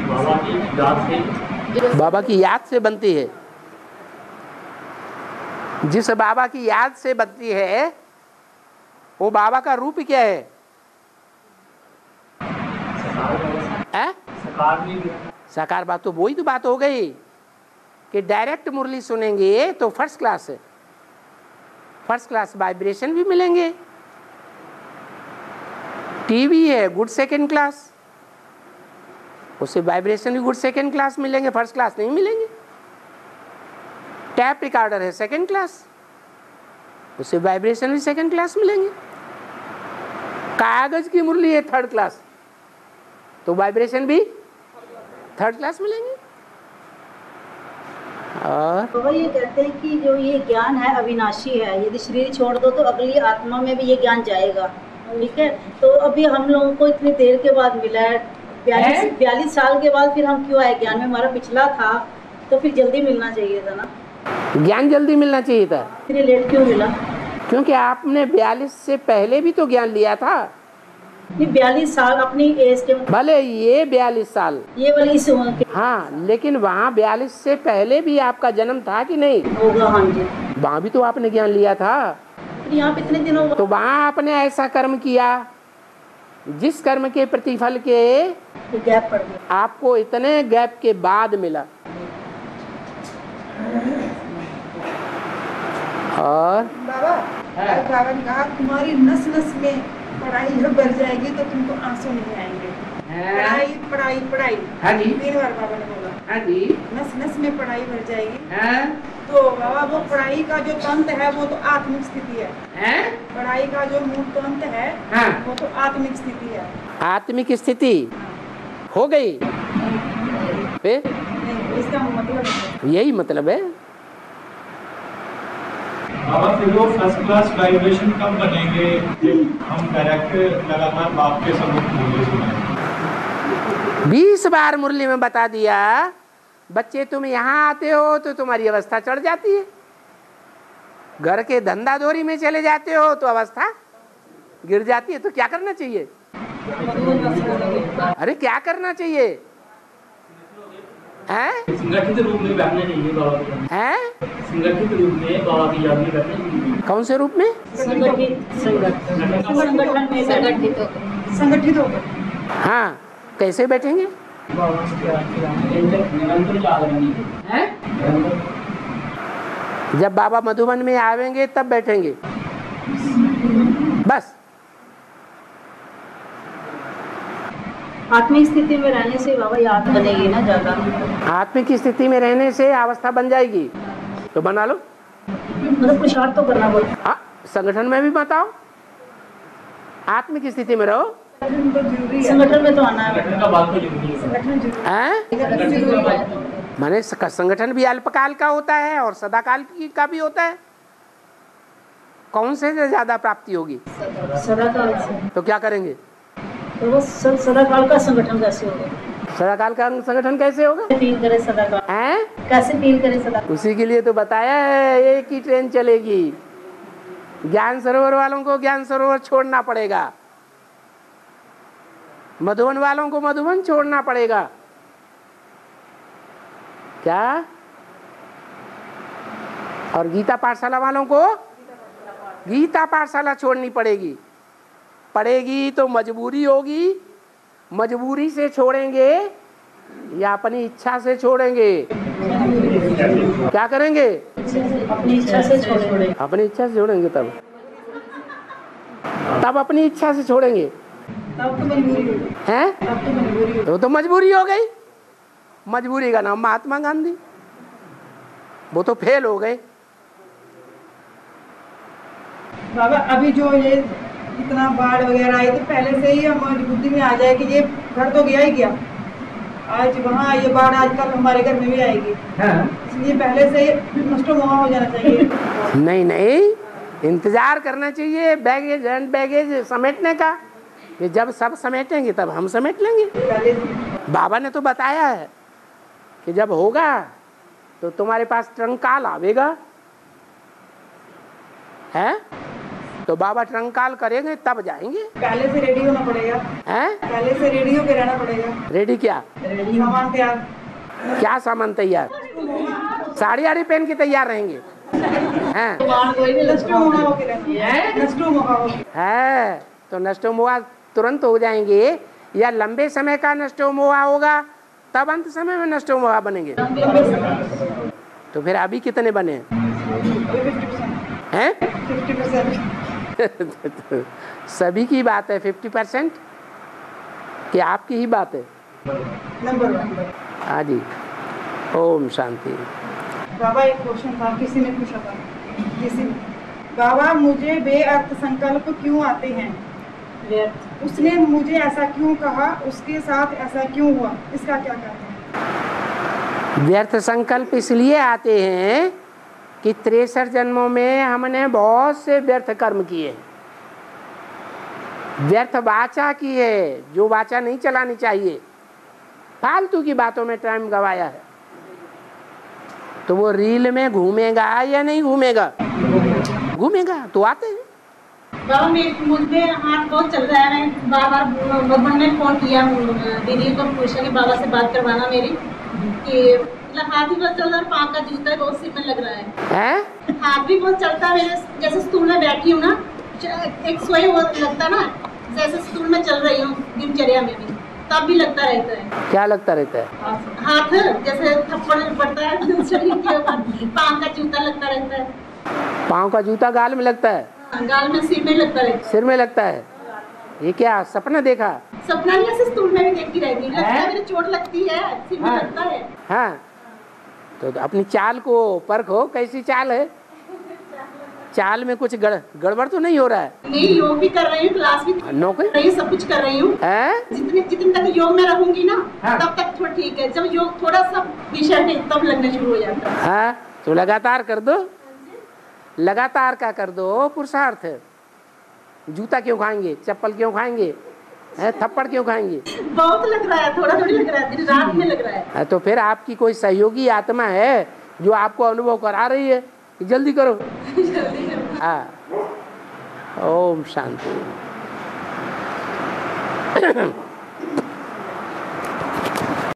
बाबा की याद से। बाबा की याद से बनती है। जिस बाबा की याद से बनती है वो बाबा का रूप क्या है? साकार बात तो वही तो बात हो गई कि डायरेक्ट मुरली सुनेंगे तो फर्स्ट क्लास है, फर्स्ट क्लास वाइब्रेशन भी मिलेंगे। टीवी है गुड सेकंड क्लास, उससे वाइब्रेशन भी गुड सेकंड क्लास मिलेंगे, फर्स्ट क्लास नहीं मिलेंगे। टैप रिकॉर्डर है सेकंड क्लास, उससे वाइब्रेशन भी सेकंड क्लास मिलेंगे। कागज की मुरली है थर्ड क्लास, तो वाइब्रेशन भी थर्ड क्लास मिलेंगे। और तो ये कहते हैं कि जो ये ज्ञान है अविनाशी है, यदि शरीर छोड़ दो तो अगली आत्मा में भी ये ज्ञान जाएगा। ठीक है, तो अभी हम लोगों को इतनी देर के बाद मिला है, 42 साल के बाद फिर हम क्यों आए ज्ञान में? हमारा पिछला था तो फिर जल्दी मिलना चाहिए था ना। ज्ञान जल्दी मिलना चाहिए था, फिर लेट क्यों मिला? क्योंकि आपने 42 से पहले भी तो ज्ञान लिया था। 42 साल अपनी एज के, भले ये 42 साल ये वाली इस उम्र के। हाँ, लेकिन वहाँ 42 से पहले भी आपका जन्म था कि नहीं? होगा। हाँ जी, वहाँ भी तो आपने ज्ञान लिया था। यहाँ पे इतने दिन होगा तो वहाँ आपने ऐसा कर्म किया जिस कर्म के प्रतिफल के गैप पड़ गया, आपको इतने गैप के बाद मिला। और बाबा ने कहा तुम्हारी नस नस में पढ़ाई जब बढ़ जाएगी तो तुमको आंसू नहीं आएंगे। पढ़ाई पढ़ाई पढ़ाई। हाँ जी, 3 बार बाबा ने बोला। हाँ जी, नस नस में पढ़ाई बढ़ जाएगी। हाँ? तो बाबा वो पढ़ाई का जो तंत्र है वो तो आत्मिक स्थिति है। हैं? पढ़ाई का जो मूल तंत्र है हाँ, वो तो आत्मिक स्थिति है। आत्मिक स्थिति हो गई फिर? नहीं, इसका मतलब यही मतलब है। बाबा फिर वो फर्स्ट क्लास वाइब्रेशन कब बनेंगे जब हम डायरेक्ट लगातार बाप के सबूत मुरली सुनाएं? 20 बार मुरली में बता दिया। बच्चे तुम यहाँ आते हो तो तुम्हारी अवस्था चढ़ जाती है, घर के धंधा दौरी में चले जाते हो तो अवस्था गिर जाती है। तो क्या करना चाहिए? अरे क्या करना चाहिए? हैं? संगठित रूप में बैठना चाहिए बाबा के। हैं? संगठित रूप में बाबा की याद में बैठना चाहिए। कौन से रूप में? संगठित हो गए। हाँ, कैसे बैठेंगे? जब बाबा मधुबन में आवेंगे तब बैठेंगे बस। आत्मिक स्थिति में रहने से बाबा याद बनेगी ना ज्यादा। आत्मिक स्थिति में रहने से अवस्था बन जाएगी तो बना लो। मतलब पुरुषार्थ तो करना पड़ेगा। हाँ, संगठन में भी बताओ, आत्मिक स्थिति में रहो। संगठन में तो आना है। संगठन का बात तो जरूरी है। संगठन जरूरी हैं? है। माने संगठन भी अल्पकाल का होता है और सदाकाल का भी होता है। कौन से ज्यादा प्राप्ति होगी? सदाकाल से। तो क्या करेंगे? तो वो सदाकाल का संगठन कैसे होगा? सदाकाल का संगठन कैसे होगा? फील करे सदाकाल हैं? कैसे फील करे सदाकाल? उसी के लिए तो बताया है एक ही ट्रेन चलेगी। ज्ञान सरोवर वालों को ज्ञान सरोवर छोड़ना पड़ेगा, मधुबन वालों को मधुबन छोड़ना पड़ेगा। क्या? और गीता पाठशाला वालों को गीता पाठशाला छोड़नी पड़ेगी तो मजबूरी होगी। मजबूरी से छोड़ेंगे या अपनी इच्छा से छोड़ेंगे? क्या करेंगे? अपनी इच्छा से छोड़ेंगे। अपनी इच्छा से छोड़ेंगे तब अपनी इच्छा से छोड़ेंगे। तब तो मजबूरी हैं? तो मजबूरी हो गई। मजबूरी का नाम महात्मा गांधी। वो तो फेल हो गए। बाबा अभी जो ये इतना बाढ़ वगैरह आई तो पहले से ही हमारी बुद्धि में आ जाए कि ये घर तो गया ही गया, आज वहाँ ये बाढ़ आजकल हमारे घर में भी आएगी। इसलिए पहले से नष्ट वहाँ हो जाना चाहिए। नहीं, इंतजार करना चाहिए बैगेज एंड बैगेज समेटने का, कि जब सब समेटेंगे तब हम समेट लेंगे। बाबा ने तो बताया है कि जब होगा तो तुम्हारे पास ट्रंकाल आवेगा है, तो बाबा ट्रंकाल करेंगे तब जाएंगे। पहले से रेडी होना पड़ेगा। हैं? पहले से रेडी होके रहना पड़ेगा। रेडी क्या? रेडी सामान तैयार। क्या सामान तैयार? साड़ी आड़ी पहन के तैयार रहेंगे हैं? है तो नष्टो मोहा तुरंत हो जाएंगे या लंबे समय का नष्टो मोहा होगा तब अंत समय में नष्टो मोहा बनेंगे? तो फिर अभी कितने बने हैं? 50%। सभी की बात है 50% कि आपकी ही बात है? नंबर 1। हाँ जी। ओम शांति। बाबा एक क्वेश्चन था, किसी ने पूछा था, बाबा मुझे बेअर्थ संकल्प क्यों आते हैं? उसने मुझे ऐसा क्यों कहा, उसके साथ ऐसा क्यों हुआ, इसका क्या कहते हैं? व्यर्थ संकल्प इसलिए आते हैं कि 63 जन्मों में हमने बहुत से व्यर्थ कर्म किए, व्यर्थ वाचा की है, जो वाचा नहीं चलानी चाहिए, फालतू की बातों में टाइम गवाया है, तो वो रील में घूमेगा या नहीं घूमेगा? घूमेगा तो आते हैं। बाबा मुझे हाथ बहुत चल रहा है, मैं बार भगवान ने फोन किया दीदी को पूछा कि बाबा से बात करवाना मेरी, कि मतलब हाथ भी बहुत चल रहा है, पाँव का जूता बहुत सिर में लग रहा है। हाथ भी बहुत चलता है, मैं जैसे स्टूल में बैठी हूँ ना, एक सोए वो लगता ना, जैसे स्टूल में चल रही हूँ दिनचर्या में भी, तब भी लगता रहता है। क्या लगता रहता है? हाथ जैसे थप्पड़ पड़ता है शरीर के ऊपर, पाँव का जूता लगता रहता है। पाँव का जूता गाल में लगता है? गाल में, सिर में लगता है। सिर में लगता है? ये क्या सपना देखा? सपना नहीं, ऐसे स्टूल में भी देखती रहती है, लगता है मेरी चोट लगती है, सिर में लगता है। हाँ, तो अपनी चाल को परखो, कैसी चाल है? चाल में कुछ गड़बड़ तो नहीं हो रहा है? नहीं, योग भी कर रही हूँ, क्लास भी कर रही हूँ, सब कुछ कर रही हूँ। जितने तक योग में रहूंगी ना, तब तक थोड़ा ठीक है। जब योग थोड़ा सा विषय तब लगना शुरू हो जाता है। हाँ, तो लगातार कर दो, लगातार का कर दो पुरुषार्थ। जूता क्यों खाएंगे? चप्पल क्यों खाएंगे? थप्पड़ क्यों खाएंगे? बहुत लग रहा है, थोड़ा थोड़ी लग रहा है, दिन रात में लग रहा है। तो फिर आपकी कोई सहयोगी आत्मा है जो आपको अनुभव करा रही है कि जल्दी करो। हाँ, ओम शांति।